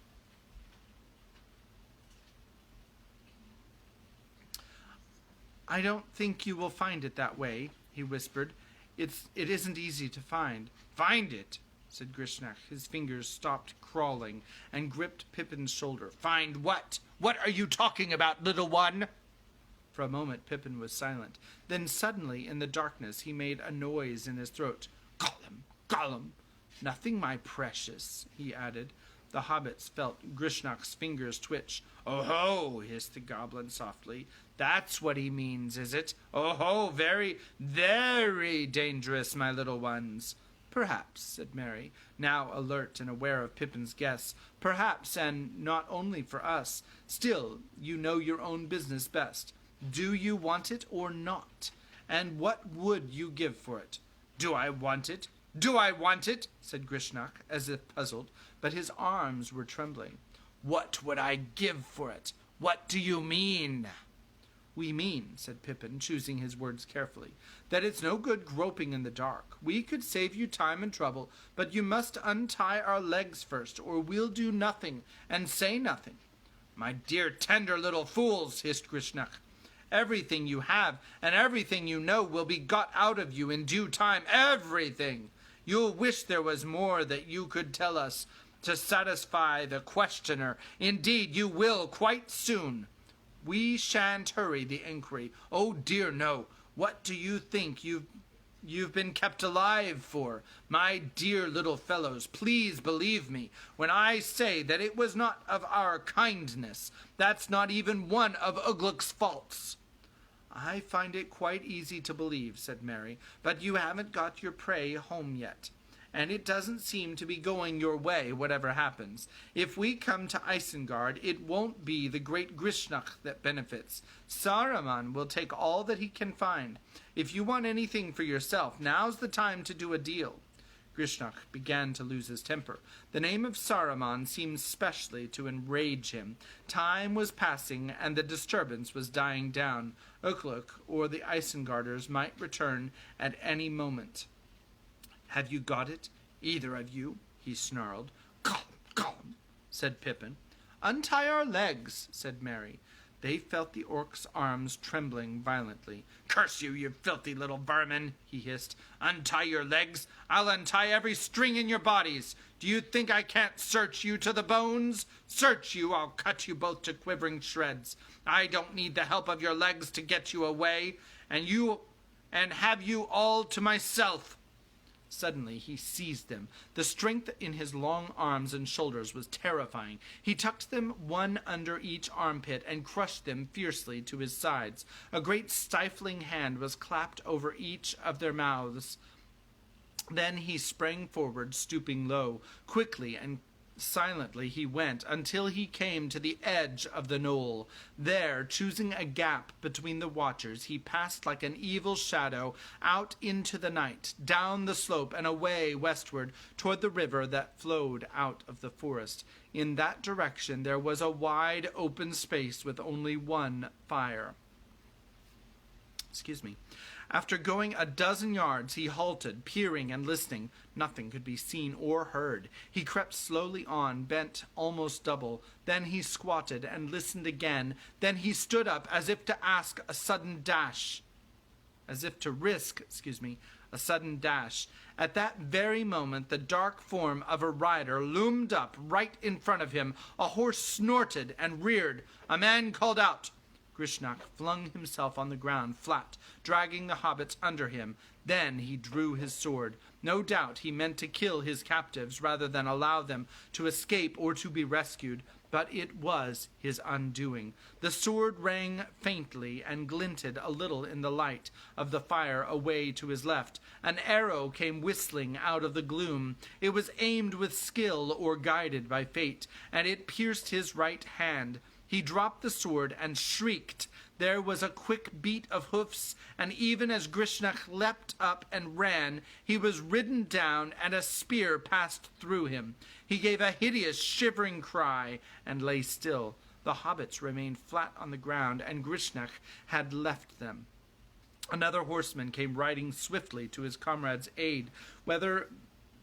I don't think you will find it that way, he whispered. It isn't easy to find. Find it, said Grishnak. His fingers stopped crawling and gripped Pippin's shoulder. Find what? What are you talking about, little one? For a moment Pippin was silent. Then suddenly, in the darkness, he made a noise in his throat. Gollum, Gollum. Nothing, my precious, he added. The hobbits felt Grishnak's fingers twitch. Oh-ho, hissed the goblin softly. That's what he means, is it? Oh-ho, very, very dangerous, my little ones. Perhaps, said Merry, now alert and aware of Pippin's guess. Perhaps, and not only for us. Still, you know your own business best. Do you want it or not? And what would you give for it? Do I want it? Do I want it? Said Grishnak, as if puzzled, but his arms were trembling. What would I give for it? What do you mean? We mean, said Pippin, choosing his words carefully, that it's no good groping in the dark. We could save you time and trouble, but you must untie our legs first, or we'll do nothing and say nothing. My dear tender little fools, hissed Grishnak. Everything you have and everything you know will be got out of you in due time. Everything. You'll wish there was more that you could tell us to satisfy the questioner. Indeed, you will quite soon. We shan't hurry the inquiry. Oh dear, no. What do you think you've been kept alive for? My dear little fellows, please believe me when I say that it was not of our kindness. That's not even one of Ugluk's faults. I find it quite easy to believe, said Merry, but you haven't got your prey home yet, and it doesn't seem to be going your way, whatever happens. If we come to Isengard, it won't be the great Grishnak that benefits. Saruman will take all that he can find. If you want anything for yourself, now's the time to do a deal. Grishnak began to lose his temper. The name of Saruman seemed specially to enrage him. Time was passing, and the disturbance was dying down. Ukluk or the Isengarders might return at any moment. Have you got it, either of you? He snarled. Gollum, said Pippin. Untie our legs, said Merry. They felt the orc's arms trembling violently. Curse you, you filthy little vermin, he hissed. Untie your legs. I'll untie every string in your bodies. Do you think I can't search you to the bones? Search you, I'll cut you both to quivering shreds. I don't need the help of your legs to get you away, and have you all to myself. Suddenly he seized them. The strength in his long arms and shoulders was terrifying. He tucked them one under each armpit and crushed them fiercely to his sides. A great stifling hand was clapped over each of their mouths. Then he sprang forward, stooping low. Quickly and silently he went until he came to the edge of the knoll. There, choosing a gap between the watchers, he passed like an evil shadow out into the night, down the slope and away westward toward the river that flowed out of the forest. In that direction there was a wide open space with only one fire. After going a dozen yards, he halted, peering and listening. Nothing could be seen or heard. He crept slowly on, bent almost double. Then he squatted and listened again. Then he stood up as if to risk a sudden dash. At that very moment, the dark form of a rider loomed up right in front of him. A horse snorted and reared. A man called out. Grishnak flung himself on the ground flat, dragging the hobbits under him. Then he drew his sword. No doubt he meant to kill his captives rather than allow them to escape or to be rescued, but it was his undoing. The sword rang faintly and glinted a little in the light of the fire away to his left. An arrow came whistling out of the gloom. It was aimed with skill or guided by fate, and it pierced his right hand. He dropped the sword and shrieked. There was a quick beat of hoofs, and even as Grishnak leapt up and ran, he was ridden down, and a spear passed through him. He gave a hideous, shivering cry, and lay still. The hobbits remained flat on the ground, and Grishnak had left them. Another horseman came riding swiftly to his comrade's aid, whether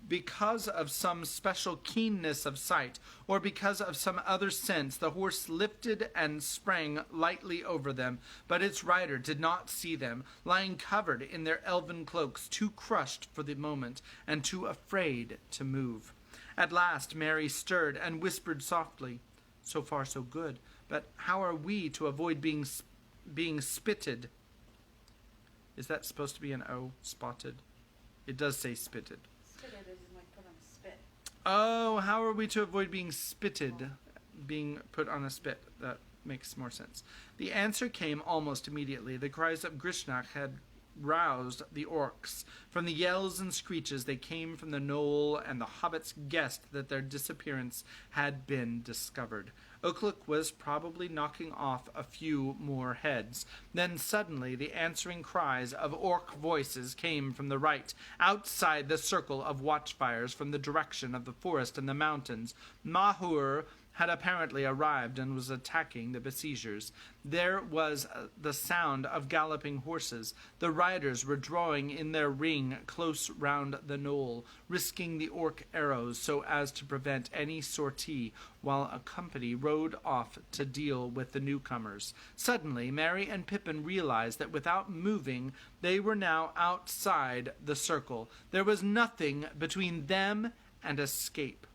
because of some special keenness of sight, or because of some other sense, the horse lifted and sprang lightly over them, but its rider did not see them, lying covered in their elven cloaks, too crushed for the moment, and too afraid to move. At last Mary stirred and whispered softly, "So far so good, but how are we to avoid being spitted?" Is that supposed to be an O? Spotted? It does say spitted. Spitted is like put on a spit. Oh, how are we to avoid being spitted? Being put on a spit. That makes more sense. The answer came almost immediately. The cries of Grishnak had roused the orcs. From the yells and screeches they came from the knoll, and the hobbits guessed that their disappearance had been discovered. Uklook was probably knocking off a few more heads. Then suddenly the answering cries of orc voices came from the right, outside the circle of watchfires, from the direction of the forest and the mountains. Mahur had apparently arrived and was attacking the besiegers. There was the sound of galloping horses. The riders were drawing in their ring close round the knoll, risking the orc arrows so as to prevent any sortie, while a company rode off to deal with the newcomers. Suddenly, Merry and Pippin realized that without moving, they were now outside the circle. There was nothing between them and escape.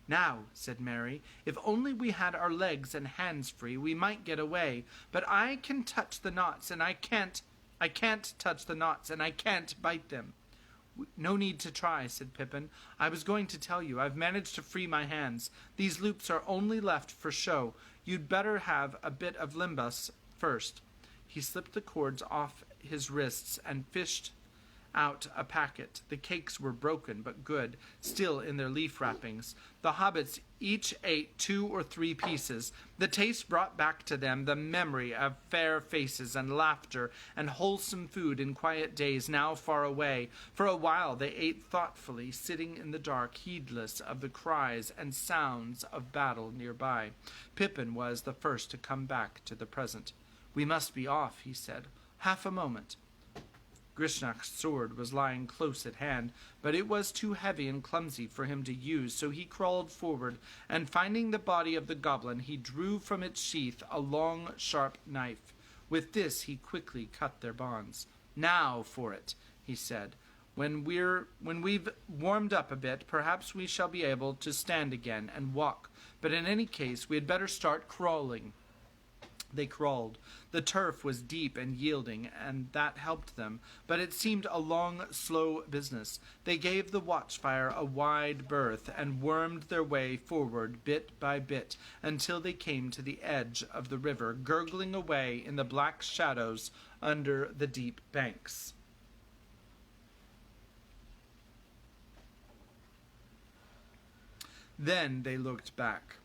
"Now," said Mary, "if only we had our legs and hands free, we might get away. But I can touch the knots, and I can't touch the knots, and I can't bite them." "No need to try," said Pippin. "I was going to tell you. I've managed to free my hands. These loops are only left for show. You'd better have a bit of limbus first." He slipped the cords off his wrists and fished out a packet. The cakes were broken but good, still in their leaf wrappings. The hobbits each ate 2 or 3 pieces. The taste brought back to them the memory of fair faces and laughter and wholesome food in quiet days now far away. For a while they ate thoughtfully, sitting in the dark, heedless of the cries and sounds of battle nearby. Pippin was the first to come back to the present. "We must be off," he said. "Half a moment." Grishnak's sword was lying close at hand, but it was too heavy and clumsy for him to use, so he crawled forward, and finding the body of the goblin, he drew from its sheath a long, sharp knife. With this he quickly cut their bonds. "Now for it," he said. When we've warmed up a bit, perhaps we shall be able to stand again and walk, but in any case we had better start crawling." They crawled. The turf was deep and yielding, and that helped them, but it seemed a long, slow business. They gave the watchfire a wide berth and wormed their way forward bit by bit until they came to the edge of the river, gurgling away in the black shadows under the deep banks. Then they looked back.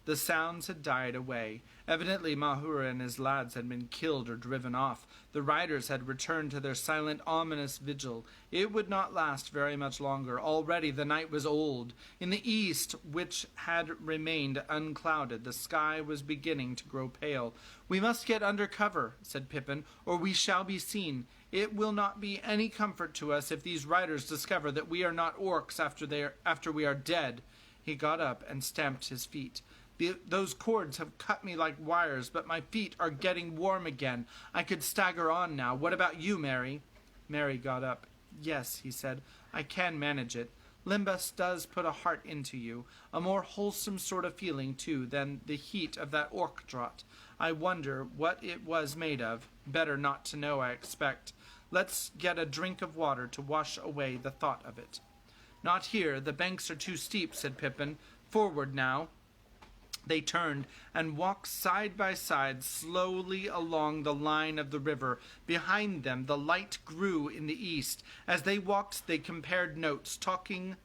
The sounds had died away. Evidently Mahura and his lads had been killed or driven off. The riders had returned to their silent, ominous vigil. It would not last very much longer. Already the night was old. In the east, which had remained unclouded, the sky was beginning to grow pale. "We must get under cover," said Pippin, "or we shall be seen. It will not be any comfort to us if these riders discover that we are not orcs after we are dead." He got up and stamped his feet. "Those cords have cut me like wires, but my feet are getting warm again. I could stagger on now. What about you, Mary?" Mary got up. Yes, he said, I can manage it. Limbus does put a heart into you, a more wholesome sort of feeling, too, than the heat of that orc draught. I wonder what it was made of. Better not to know, I expect. Let's get a drink of water to wash away the thought of it. Not here, the banks are too steep, said Pippin. Forward now. They turned and walked side by side slowly along the line of the river. Behind them the light grew in the east. As they walked they compared notes, talking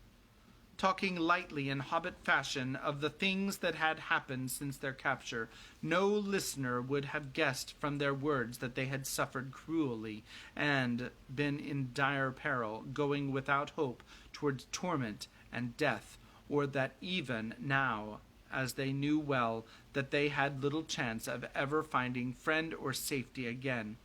lightly in hobbit fashion of the things that had happened since their capture. No listener would have guessed from their words that they had suffered cruelly and been in dire peril, going without hope towards torment and death, or that even now, as they knew well, that they had little chance of ever finding friend or safety again.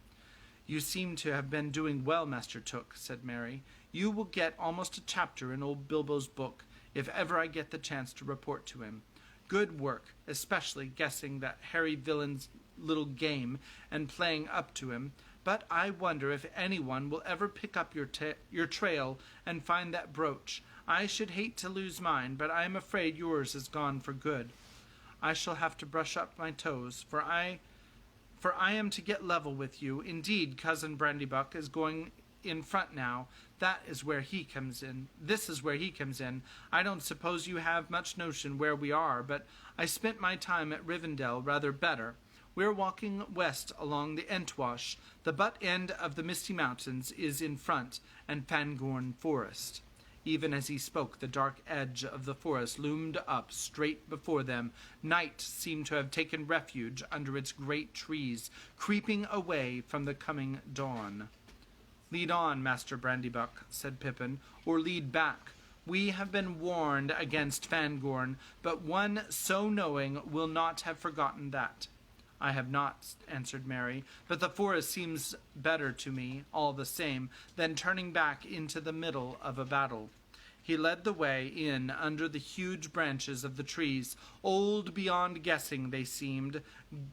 You seem to have been doing well, Master Took, said Merry. You will get almost a chapter in old Bilbo's book, if ever I get the chance to report to him. Good work, especially guessing that hairy villain's little game and playing up to him. But I wonder if anyone will ever pick up your trail and find that brooch. I should hate to lose mine, but I am afraid yours is gone for good. I shall have to brush up my toes, for I am to get level with you. Indeed, Cousin Brandybuck is going in front now. That is where he comes in. This is where he comes in. I don't suppose you have much notion where we are, but I spent my time at Rivendell rather better. We're walking west along the Entwash. The butt end of the Misty Mountains is in front, and Fangorn Forest. Even as he spoke, the dark edge of the forest loomed up straight before them. Night seemed to have taken refuge under its great trees, creeping away from the coming dawn. Lead on, Master Brandybuck, said Pippin, or lead back. We have been warned against Fangorn, but one so knowing will not have forgotten that. I have not, answered Merry, but the forest seems better to me, all the same, than turning back into the middle of a battle. He led the way in under the huge branches of the trees. Old beyond guessing they seemed.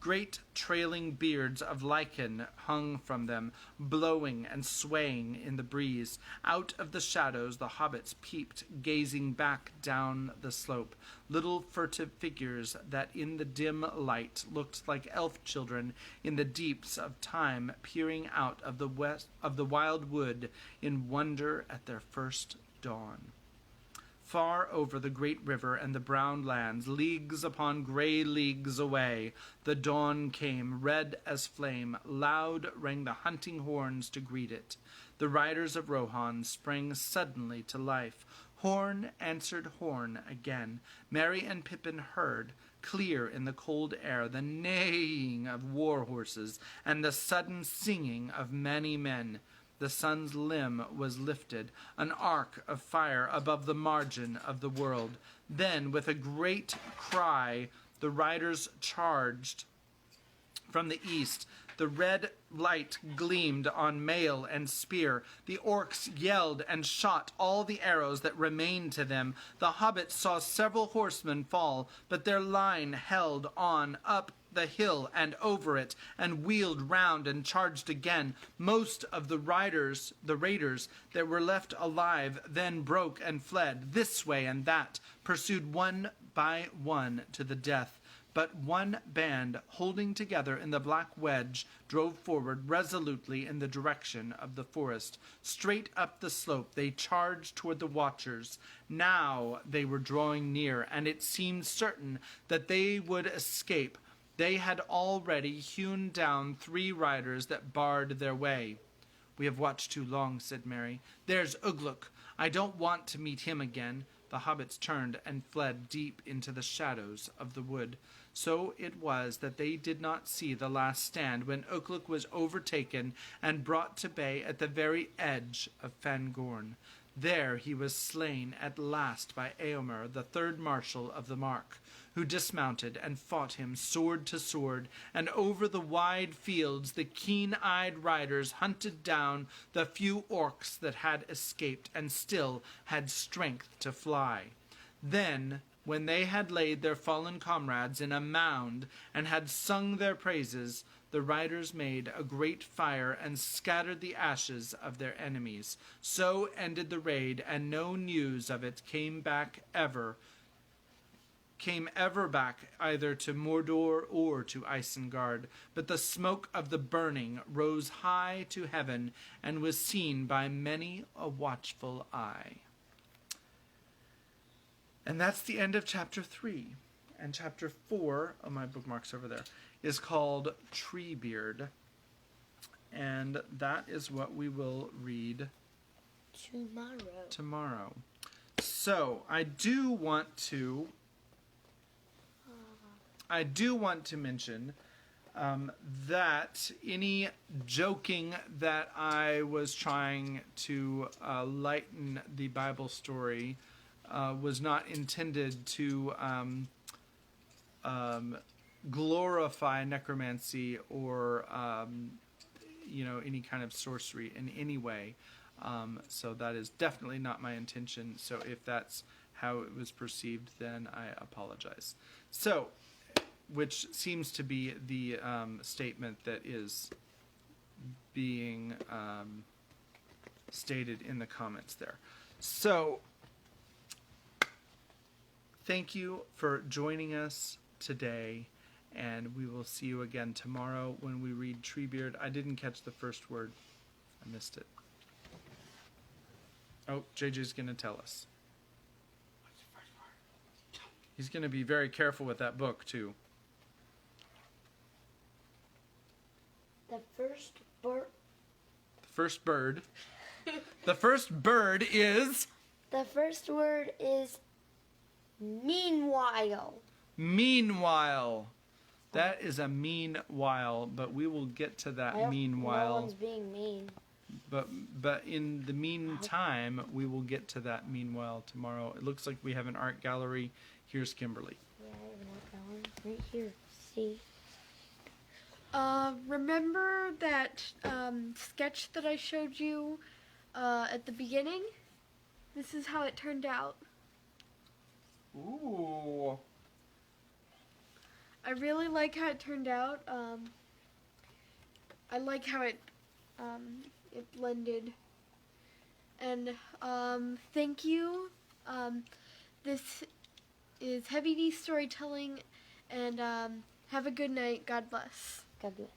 Great trailing beards of lichen hung from them, blowing and swaying in the breeze. Out of the shadows the hobbits peeped, gazing back down the slope. Little furtive figures that in the dim light looked like elf children in the deeps of time, peering out of the wild wood in wonder at their first dawn. Far over the great river and the brown lands, leagues upon grey leagues away, the dawn came, red as flame. Loud rang the hunting horns to greet it. The riders of Rohan sprang suddenly to life. Horn answered horn again. Merry and Pippin heard, clear in the cold air, the neighing of war horses and the sudden singing of many men. The sun's limb was lifted, an arc of fire above the margin of the world. Then, with a great cry, the riders charged from the east. The red light gleamed on mail and spear. The orcs yelled and shot all the arrows that remained to them. The hobbits saw several horsemen fall, but their line held on up the hill and over it, and wheeled round and charged again. Most of the raiders that were left alive then broke and fled this way and that, pursued one by one to the death. But one band, holding together in the black wedge, drove forward resolutely in the direction of the forest. Straight up the slope they charged toward the watchers. Now they were drawing near, and it seemed certain that they would escape. They had already hewn down 3 riders that barred their way. We have watched too long, said Merry. There's Ugluk. I don't want to meet him again. The hobbits turned and fled deep into the shadows of the wood. So it was that they did not see the last stand when Ugluk was overtaken and brought to bay at the very edge of Fangorn. There he was slain at last by Eomer, the 3rd Marshal of the Mark, who dismounted and fought him sword to sword, and over the wide fields the keen-eyed riders hunted down the few orcs that had escaped and still had strength to fly. Then, when they had laid their fallen comrades in a mound and had sung their praises, the riders made a great fire and scattered the ashes of their enemies. So ended the raid, and no news of it came ever back either to Mordor or to Isengard, but the smoke of the burning rose high to heaven and was seen by many a watchful eye. And that's the end of chapter 3. And chapter 4, oh, my bookmark's over there, is called Treebeard. And that is what we will read tomorrow. So, I do want to mention that any joking that I was trying to lighten the Bible story was not intended to glorify necromancy or any kind of sorcery in any way. So that is definitely not my intention. So if that's how it was perceived, then I apologize. So, which seems to be the statement that is being stated in the comments there. So, thank you for joining us today, and we will see you again tomorrow when we read Treebeard. I didn't catch the first word. I missed it. Oh, JJ's going to tell us. He's going to be very careful with that book, too. The first bird. The first bird is... The first word is meanwhile. Meanwhile. That is a meanwhile, but we will get to that meanwhile. No one's being mean. But in the meantime, we will get to that meanwhile tomorrow. It looks like we have an art gallery. Here's Kimberly. Yeah, I have an art gallery right here. See? Remember that sketch that I showed you at the beginning? This is how it turned out. Ooh. I really like how it turned out. I like how it blended. And thank you. This is Heavy D Storytelling, and have a good night. God bless. God bless.